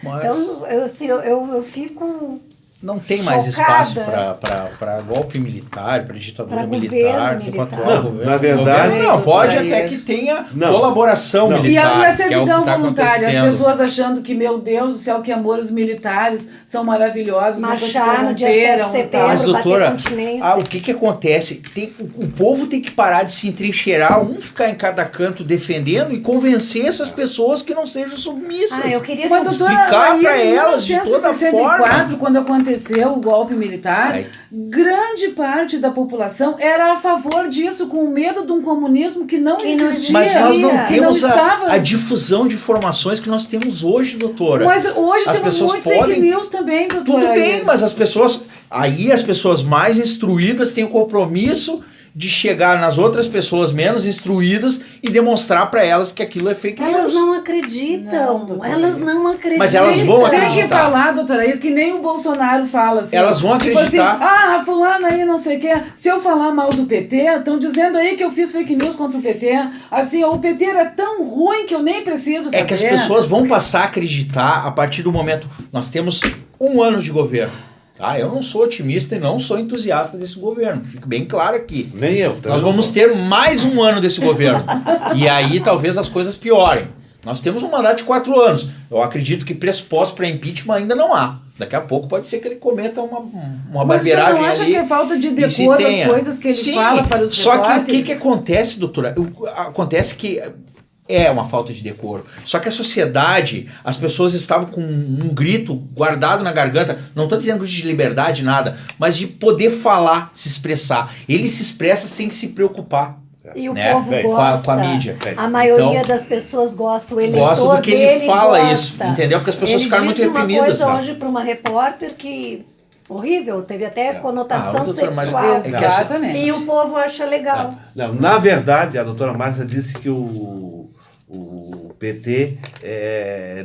Mas Então, eu fico. não tem mais chocada. espaço para golpe militar, para ditadura Pra militar, governo enquanto militar. o governo. Na verdade- governo não, pode Doutora até Iris. que tenha Não. colaboração Não. E militar. a que é o que servidão tá voluntária, as acontecendo. pessoas achando que, meu Deus do céu, que amor, os militares são maravilhosos, nunca se Marchar no dia 7 de corromperam e setembro, tal. Mas, doutora, bater continência. o que acontece? O povo tem que parar de se entrincheirar, ficar em cada canto defendendo e convencer essas pessoas que não sejam submissas. Eu queria Mas, doutora, explicar aí, pra em elas de toda 1964, quando aconteceu o golpe militar, Aí. grande parte da população era a favor disso, com medo de um comunismo que não Que não existia. Mas nós não Que que não temos estava... a difusão de informações que nós temos hoje, doutora. Mas hoje As temos pessoas muito podem- fake news também, doutora. Tudo bem, Iris. mas as pessoas mais instruídas têm o compromisso de chegar nas outras pessoas menos instruídas e demonstrar para elas que aquilo é fake news. Elas não acreditam. Não, elas não acreditam. Mas elas vão Tem acreditar. que falar, doutora Ira, que nem o Bolsonaro fala. Assim, Elas vão tipo assim, acreditar. fulano aí não sei o quê. Se eu falar mal do PT, estão dizendo aí que eu fiz fake news contra o PT. Assim, o PT era tão ruim que eu nem preciso fazer. É que as pessoas vão passar a acreditar a partir do momento... Nós temos 1 ano de governo. Tá? Eu não sou otimista e não sou entusiasta desse governo. Fique bem claro aqui. Nem eu. Nós vamos ter mais 1 ano desse governo. E aí talvez as coisas piorem. Nós temos um mandato de 4 anos. Eu acredito que pressuposto para impeachment ainda não há. Daqui a pouco pode ser que ele cometa uma barbeiragem ali. Mas você não acha que é falta de decoro das coisas que ele fala para os só repórteres? que o que acontece, doutora? Acontece que é uma falta de decoro. Só que a sociedade, as pessoas estavam com um grito guardado na garganta. Não estou dizendo grito de liberdade, nada. Mas de poder falar, se expressar. Ele se expressa sem se preocupar. E o Né? povo Com gosta. a mídia. A maioria Então, das pessoas gosta. O eleitor gosta do que ele dele fala gosta. isso. Entendeu? Porque as pessoas ficaram muito Ele reprimidas. disse uma coisa Sabe? hoje para uma repórter que... Horrível, teve até conotação doutora, mas sexual. é que assim, Exatamente. E o povo acha legal. Não, na verdade, a doutora Márcia disse que o PT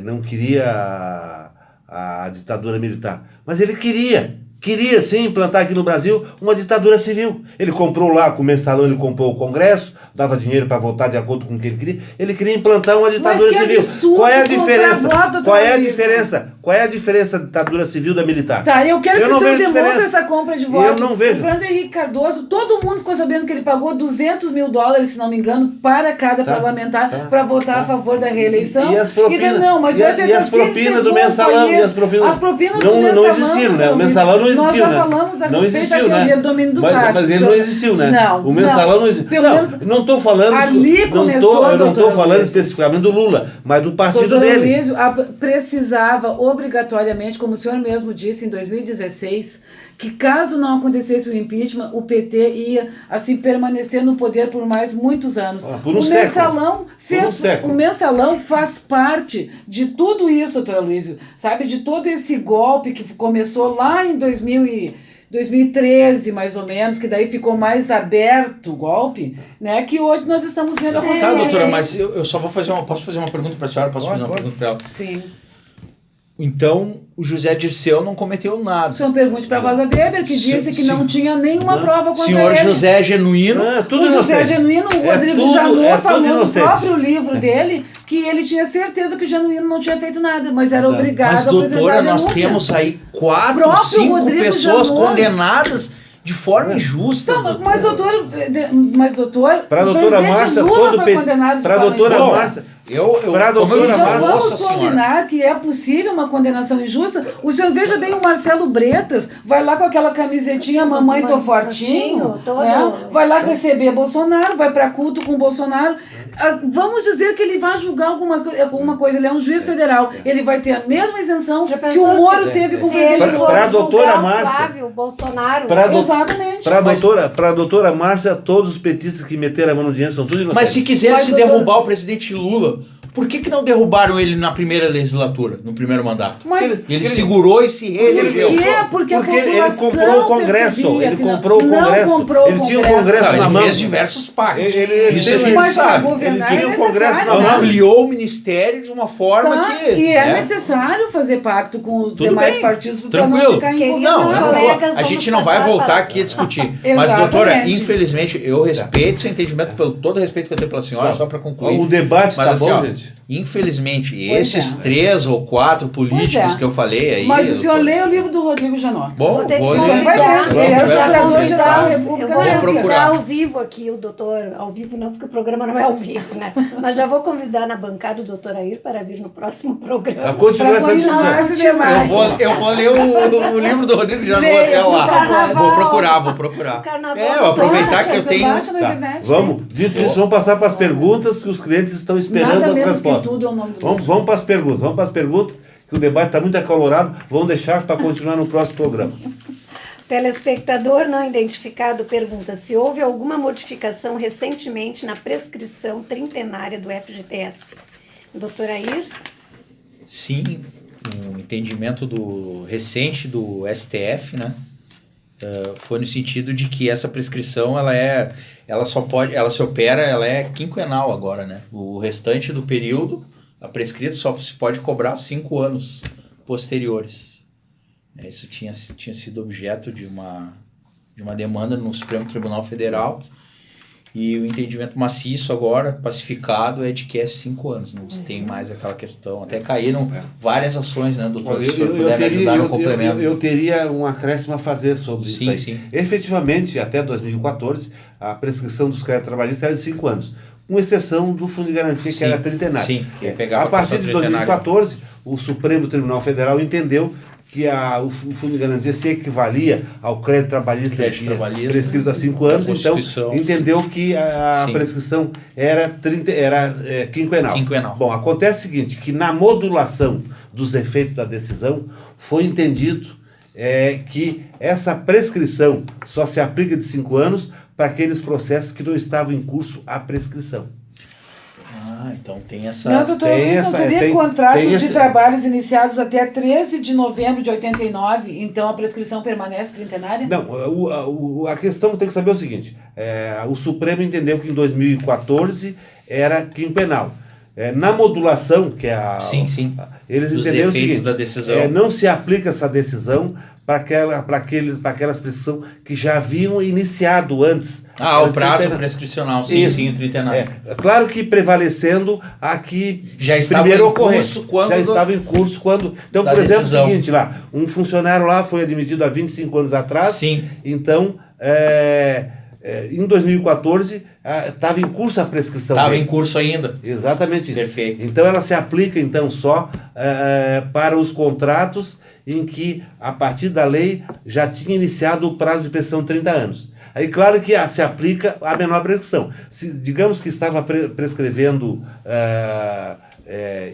não queria a ditadura militar. Mas ele queria sim implantar aqui no Brasil uma ditadura civil. Ele comprou lá, com o mensalão, ele comprou o Congresso, dava dinheiro para votar de acordo com o que ele queria. Ele queria implantar uma ditadura Mas que civil. absurdo Qual é a diferença? comprar voto, Qual é a doutora diferença? Qual é a diferença da ditadura civil da militar? Tá, eu quero Eu que não o senhor vejo demonstre diferença. essa compra de voto. Eu não vejo. O Fernando Henrique Cardoso, todo mundo ficou sabendo que ele pagou $200 mil, se não me engano, para cada Tá, parlamentar tá, para votar tá. a favor da reeleição. E as propinas, não, mas e as propinas do mensalão, e as propinas, as propinas não, do mensalão, não existiram, né? O mensalão não existiu, Nós já né? falamos a Não respeito existiu, da né? teoria do domínio do fato. Mas ele não existiu, né? Não, O mensalão não existiu. Pelo menos Não estou falando, ali eu começou, não estou doutora falando Luísa. especificamente do Lula, mas do partido Doutor dele. Luísio, precisava obrigatoriamente, como o senhor mesmo disse em 2016, que caso não acontecesse o impeachment, o PT ia assim permanecer no poder por mais muitos anos. Por um século. Mensalão Por um século. o mensalão faz parte de tudo isso, doutora Luísio, sabe, de todo esse golpe que começou lá em 2013, mais ou menos, que daí ficou mais aberto o golpe, né? Que hoje nós estamos vendo acontecer. Sabe, doutora, mas eu só vou fazer posso fazer uma pergunta para a senhora? Posso fazer uma pergunta para ela? Sim. Então, o José Dirceu não cometeu nada. O senhor pergunte para a Rosa Weber, que disse que não tinha nenhuma prova contra Senhor ele. José é genuíno. Tudo O José inocente. Genuíno, o Rodrigo tudo- Janot falou no inocente. próprio livro dele que ele tinha certeza que o Genuíno não tinha feito nada, mas era Não. obrigado Mas, a apresentar doutora, a nós denúncia. temos aí 4, Próprio 5 Rodrigo pessoas Janot. condenadas de forma injusta. Tá, mas doutor, Pra doutora Márcia, todo pra doutora Bom, Márcia, como pra eu doutora disse, Então Márcia, vamos Nossa Senhora. combinar que é possível uma condenação injusta. O senhor veja bem o Marcelo Bretas, vai lá com aquela camisetinha Mamãe Tô Fortinho, todo. né? Vai lá receber Bolsonaro, vai para culto com Bolsonaro. Vamos dizer que ele vai julgar alguma coisa, ele é um juiz federal, ele vai ter a mesma isenção Já que o pensou Moro se- teve com o se ele presidente for Pra Lula. doutora julgar o Márcia. Flávio Bolsonaro. Pra do- Exatamente. pra doutora Márcia, todos os petistas que meteram a mão no dinheiro são tudo inocentes. Mas se quisesse Mas, doutor- derrubar o presidente Lula, por que não derrubaram ele na primeira legislatura, no primeiro mandato? Mas Ele segurou e se reelegeu. Por quê? Porque a ele população comprou o Congresso. percebia Ele que não- comprou o não Congresso. comprou Ele o tinha o Congresso Não, na ele mão. fez diversos pactos. Ele Isso a fez- gente Mas para sabe. governar Ele tinha é o Congresso necessário, na né? mão. Ampliou o ministério de uma forma Tá, que... e é né? necessário fazer pacto com os Tudo demais bem, partidos para não tranquilo. ficar Querido, envolvido. Não, eu não colegas, vou, a vamos gente não vai passar voltar para- aqui a discutir. Mas, Exatamente. doutora, infelizmente, eu respeito seu entendimento, pelo todo o respeito que eu tenho pela senhora, só para concluir. O debate Mas tá assim, bom, ó, gente? infelizmente, Pois esses é. 3 ou 4 políticos Pois é. que eu falei aí... Mas o senhor doutora, lê o livro do Rodrigo Janot. Bom, Vou ter que vou O ler. senhor vai convidar. ler. Ele é o Vamos procurador-geral da conversar. República Eu da vou Vou República. procurar. convidar ao vivo aqui o doutor, ao vivo não, porque o programa não é ao vivo, né? Mas já vou convidar na bancada o doutor Air para vir no próximo programa. Continua Pra essa continuar discussão. esse debate. Eu vou ler o livro do Rodrigo Janot Leia, até por lá. favor. Vou procurar. O carnaval É, eu do aproveitar Baixa, que eu você tenho... baixa na Tá, internet. vamos, dito isso, vamos passar para as perguntas que os clientes estão esperando Nada as menos respostas. que tudo é o nome do Vamos para as perguntas, que o debate está muito acalorado. Vamos deixar para continuar no próximo programa. Telespectador não identificado pergunta se houve alguma modificação recentemente na prescrição trintenária do FGTS. Doutor Air? Sim, um entendimento recente do STF, né? foi no sentido de que essa prescrição ela se opera, ela é quinquenal agora, né? O restante do período, a prescrita só se pode cobrar 5 anos posteriores. Isso tinha sido objeto de uma demanda no Supremo Tribunal Federal, e o entendimento maciço agora, pacificado, é de que é 5 anos, não se tem mais aquela questão. Até caíram várias ações, né, doutor? Se o senhor puder me ajudar no complemento. Eu teria um acréscimo a fazer sobre isso aí. Sim. Efetivamente, até 2014, a prescrição dos créditos trabalhistas era de 5 anos, com exceção do Fundo de Garantia, que era trintenário. Sim, a partir de 2014, o Supremo Tribunal Federal entendeu que o Fundo de Garantia se equivalia ao crédito trabalhista prescrito há 5 anos, então entendeu que a prescrição era quinquenal. Bom, acontece o seguinte, que na modulação dos efeitos da decisão foi entendido que essa prescrição só se aplica de 5 anos para aqueles processos que não estavam em curso a prescrição. Então tem essa... Não, doutor Luiz, não seria contratos de trabalhos iniciados até 13 de novembro de 89, então a prescrição permanece trintenária? Não, a questão tem que saber o seguinte, o Supremo entendeu que em 2014 era quinquenal. Na modulação, que é eles entenderam o seguinte, da decisão. Não se aplica essa decisão para aquelas prescrições que já haviam iniciado antes. O prazo prescricional, sim, o trintenário. Claro que prevalecendo a que já estava em curso quando... Então, por exemplo, o seguinte, lá, um funcionário lá foi admitido há 25 anos atrás. Sim. Então, em 2014, estava em curso a prescrição. Estava em curso ainda. Exatamente isso. Perfeito. Então, ela se aplica, então, só para os contratos em que, a partir da lei, já tinha iniciado o prazo de prescrição de 30 anos. Aí, claro que se aplica a menor prescrição. Se, digamos que estava prescrevendo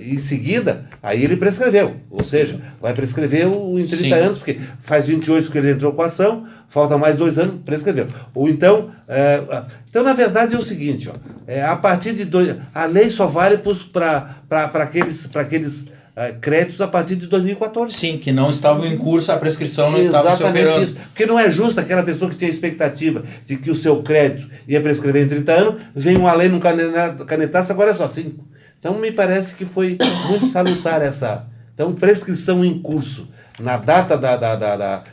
em seguida, aí ele prescreveu. Ou seja, vai prescrever em 30 anos, porque faz 28 que ele entrou com a ação, falta mais 2 anos, prescreveu. Ou então, na verdade, é o seguinte, a partir de a lei só vale para aqueles créditos a partir de 2014. Sim, que não estavam em curso, a prescrição não estava se operando. Isso. Porque não é justo aquela pessoa que tinha expectativa de que o seu crédito ia prescrever em 30 anos, vem uma lei, não canetasse, agora é só 5. Então, me parece que foi muito salutar essa... Então, prescrição em curso. Na data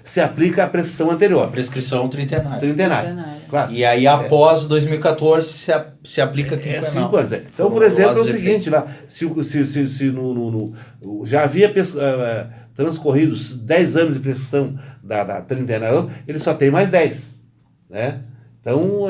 se aplica a prescrição anterior. A prescrição trintenária. Claro. E aí, após 2014, se aplica quinquenal. 5 anos. Então, por exemplo, é o seguinte, lá, se já havia transcorrido 10 anos de prescrição da trintenária, ele só tem mais 10. Né? Então,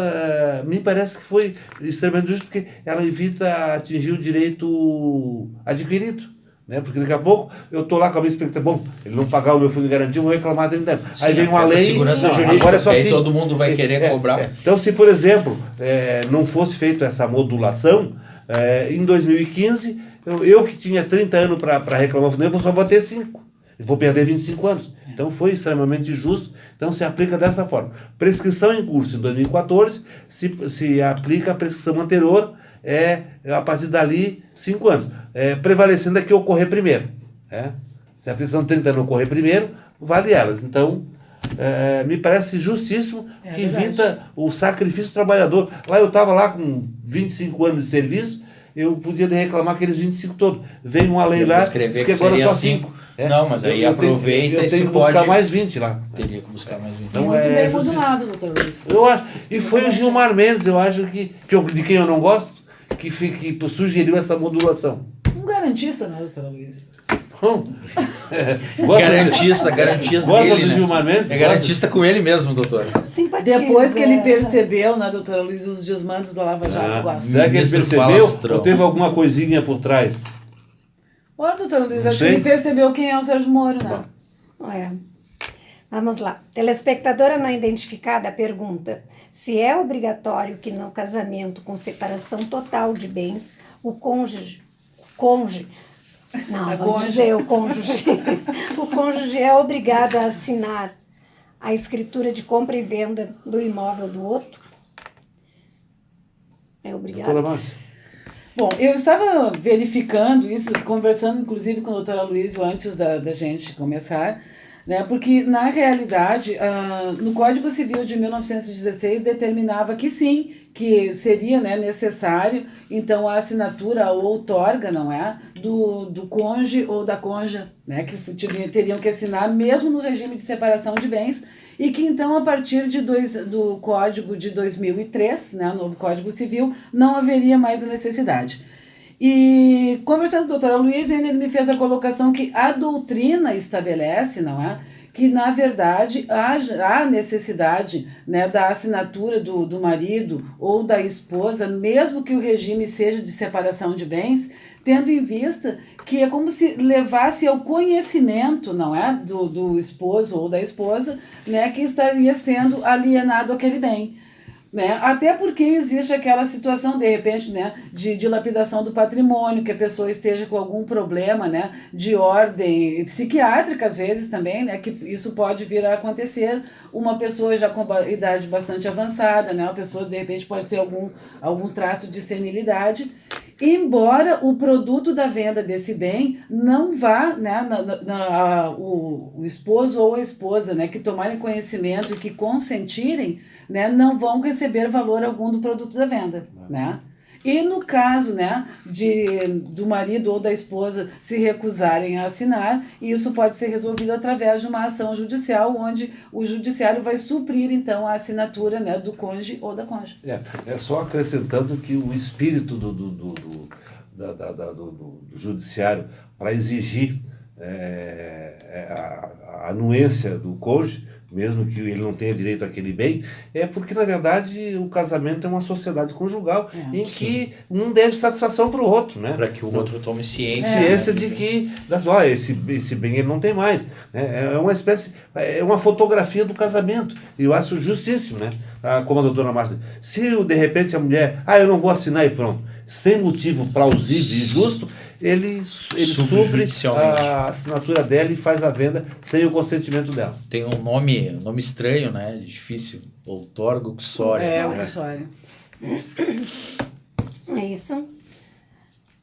me parece que foi extremamente justo, porque ela evita atingir o direito adquirido. Né? Porque daqui a pouco eu estou lá com a minha expectativa, bom, ele não pagar o meu fundo de garantia, eu vou reclamar 30 anos. Aí vem uma lei, segurança jurídica, agora é só aí 5. todo mundo vai querer cobrar. Então, se, por exemplo, não fosse feita essa modulação, em 2015, eu que tinha 30 anos para reclamar o fundo, eu só vou ter 5. Eu vou perder 25 anos. Então, foi extremamente justo. Então, se aplica dessa forma. Prescrição em curso em 2014, se aplica a prescrição anterior, a partir dali, 5 anos. Prevalecendo a que ocorrer primeiro. Se a prescrição de 30 anos ocorrer primeiro, vale elas. Então, me parece justíssimo que evita o sacrifício do trabalhador. Lá eu estava lá com 25 anos de serviço, eu podia reclamar aqueles 25 todos. Vem uma lei lá, diz que agora só 5. Não, mas aí aproveita e se pode... Eu tenho que buscar mais 20 lá. Teria que buscar mais 20. Então, muito bem modulado, doutor Luiz. Eu acho, e foi o Gilmar Mendes, eu acho de quem eu não gosto, que sugeriu essa modulação. Um garantista, né, doutor Luiz? Bom, garantista gosta dele, do Gilmar Mendes? Garantista com ele mesmo, doutor. Simpatiza. Depois que ele percebeu, né, doutora Luiz, os desmandos da Lava Jato. Será que ele percebeu ou teve alguma coisinha por trás? Ora, doutora Luiz, acho que ele percebeu quem é o Sérgio Moro, né? Vamos lá. Telespectadora não identificada pergunta se é obrigatório que no casamento com separação total de bens, o cônjuge é obrigado a assinar a escritura de compra e venda do imóvel do outro? É obrigado? Doutora Márcia. Bom, eu estava verificando isso, conversando inclusive com a doutora Luísa antes da gente começar, né? Porque, na realidade, no Código Civil de 1916 determinava que sim, que seria, né, necessário, então, a assinatura ou outorga, não é, do cônjuge ou da cônjuge, né, que teriam que assinar mesmo no regime de separação de bens, e que então, a partir do Código de 2003, né, novo Código Civil, não haveria mais a necessidade. E conversando com a doutora Luísa, ele me fez a colocação que a doutrina estabelece, não é, que na verdade há necessidade, né, da assinatura do marido ou da esposa, mesmo que o regime seja de separação de bens, tendo em vista que é como se levasse ao conhecimento, não é, do esposo ou da esposa, né, que estaria sendo alienado aquele bem. Né? Até porque existe aquela situação, de repente, né, de dilapidação do patrimônio, que a pessoa esteja com algum problema, né, de ordem psiquiátrica, às vezes também, né, que isso pode vir a acontecer, uma pessoa já com idade bastante avançada, né, uma pessoa, de repente, pode ter algum traço de senilidade, embora o produto da venda desse bem não vá, né, o esposo ou a esposa, né, que tomarem conhecimento e que consentirem, né, não vão receber valor algum do produto da venda, né? E no caso, né, do marido ou da esposa se recusarem a assinar, isso pode ser resolvido através de uma ação judicial, onde o judiciário vai suprir, então, a assinatura, né, do cônjuge ou da cônjuge. É só acrescentando que o espírito do judiciário para exigir a anuência do cônjuge, mesmo que ele não tenha direito àquele bem, é porque, na verdade, o casamento é uma sociedade conjugal em que um deve satisfação para o outro, né? Para que o outro tome ciência. Ciência de que, esse bem ele não tem mais. Né? É uma espécie, é uma fotografia do casamento. E eu acho justíssimo, né? Como a doutora Márcia, se de repente a mulher, eu não vou assinar e pronto, sem motivo plausível e justo, ele supre a assinatura dela e faz a venda sem o consentimento dela. Tem um nome estranho, né? Difícil. Outorga uxória. Uxória. É isso.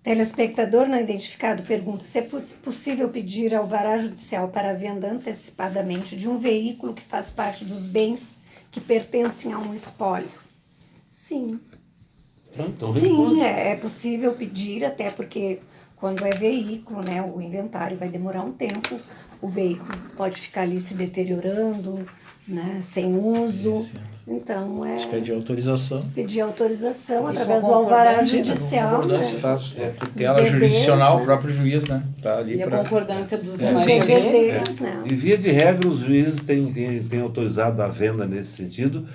Telespectador não identificado pergunta se é possível pedir alvará judicial para a venda antecipadamente de um veículo que faz parte dos bens que pertencem a um espólio. Sim. Então, sim, é possível pedir, até porque quando é veículo, né, o inventário vai demorar um tempo, o veículo pode ficar ali se deteriorando, né, sem uso. Isso. Então, se pedir autorização. Pedir autorização através do alvará judicial. Né? Tutela jurisdicional, o próprio juiz, né? Tá ali e a concordância dos demais deveres, né? E via de regra, os juízes têm autorizado a venda nesse sentido,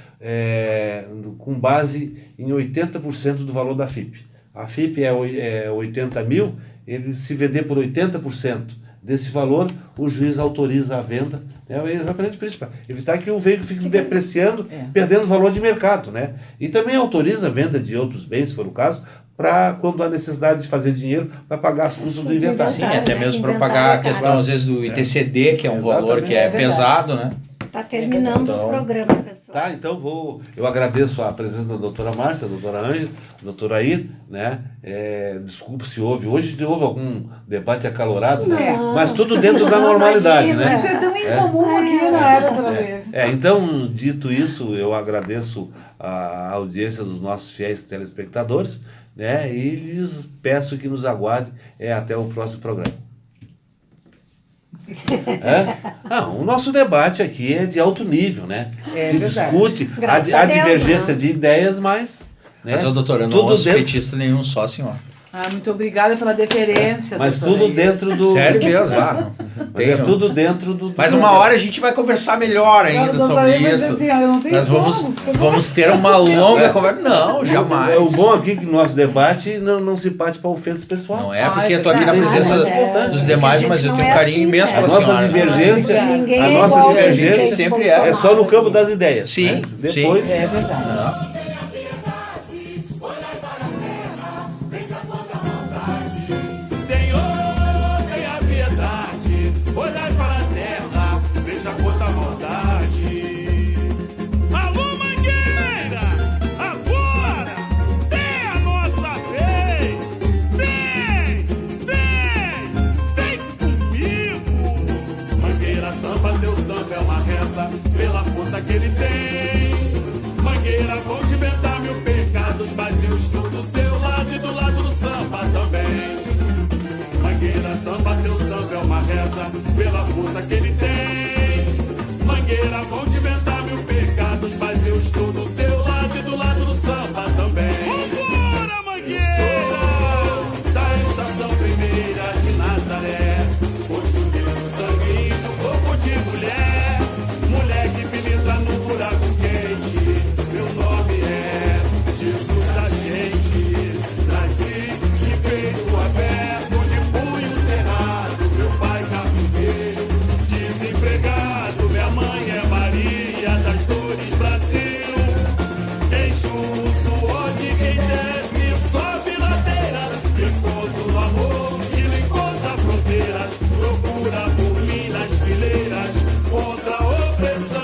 com base em 80% do valor da FIP. A FIP é 80 mil, ele se vender por 80% desse valor, o juiz autoriza a venda. É exatamente por isso, para evitar que o veículo fique depreciando, perdendo valor de mercado, né? E também autoriza a venda de outros bens, se for o caso, para quando há necessidade de fazer dinheiro, para pagar as custas do inventário. Sim, até mesmo para pagar a questão, às vezes, do ITCD, que é um valor que é pesado, né? Está terminando o programa, pessoal. Tá, então eu agradeço a presença da doutora Márcia, da doutora Ângela, da doutora Air, né? Desculpe se hoje houve algum debate acalorado, né? Mas tudo dentro da normalidade, né? Isso é tão incomum aqui na área outra vez. Então, dito isso, eu agradeço a audiência dos nossos fiéis telespectadores, né? E lhes peço que nos aguardem até o próximo programa. O nosso debate aqui é de alto nível, né? Se discute a divergência de ideias, mas... Né? Mas, doutora, eu não ouço petista nenhum só, senhor. Muito obrigada pela deferência. Mas tudo dentro do... Sério mesmo, Mas é tudo dentro do... Mas uma hora a gente vai conversar melhor ainda sobre isso. Nós vamos ter uma longa conversa. Não, jamais. O bom aqui é que o nosso debate não se parte para ofensa pessoal. Não é porque eu estou aqui na presença dos demais, mas eu tenho um carinho imenso pela senhora. A nossa divergência sempre é só no campo das ideias. Sim, depois é verdade. Samba samba, teu samba é uma reza pela força que ele tem. Mangueira, vão te inventar mil pecados, mas eu estou do seu lado e do lado do samba também. Vambora, Mangueira! Eu sou da estação primeira de Nazaré, construído sanguíneo, corpo de mulher, mulher que penetra no buraco quente. Meu nome é Jesus da gente, nasci de peito aberto, de punho cerrado, meu pai carpinteiro, desempregado, minha mãe é Maria das Dores Brasil. Enxo o suor de quem desce e sobe ladeira, encontro no amor e não encontra fronteira, procura por mim nas fileiras, contra a opressão.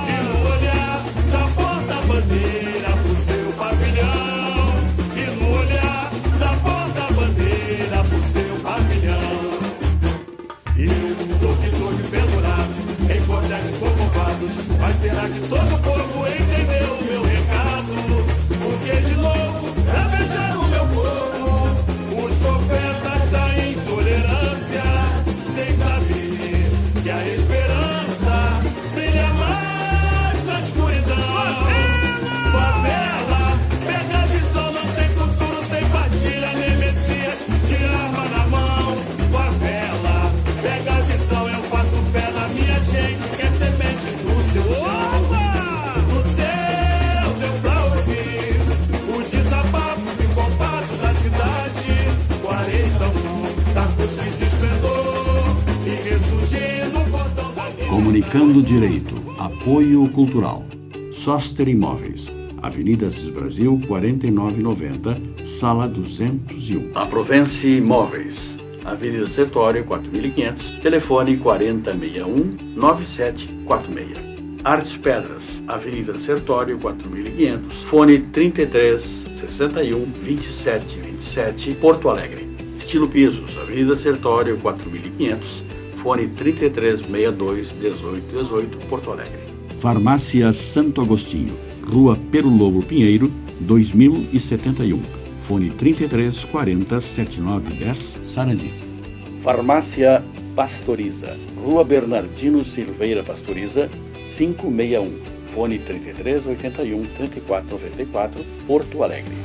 E no olhar da porta-bandeira pro seu pavilhão, e no olhar da porta-bandeira pro seu pavilhão. Eu tô que tô de pendurado em cordéis convocados, mas será que todo o povo entendeu o meu recado? Porque de novo é beijar o meu povo, os profetas da intolerância, sem saber que a esperança brilha mais na escuridão. Favela, pega a visão, não tem futuro sem partilha, nem Messias de arma na mão. Favela, pega a visão, eu faço fé na minha gente, que é semente do seu chão. No céu deu pra ouvir o desabafo sincopado da cidade. 41 da justiça esplendor e ressurgir no portão da vida. Comunicando Direito. Apoio Cultural. Soster Imóveis. Avenida Assis Brasil, 4990, Sala 201. A Provence Imóveis. Avenida Sertório, 4500, telefone 4061-9746. Artes Pedras, Avenida Sertório, 4500, fone 33-61-2727, Porto Alegre. Estilo Pisos, Avenida Sertório, 4500, fone 33-62-1818, Porto Alegre. Farmácia Santo Agostinho, Rua Pero Lobo Pinheiro, 2071. Fone 33 40 7910, Sarandi. Farmácia Pastoriza, Rua Bernardino Silveira Pastoriza, 561. Fone 33 81 34 94, Porto Alegre.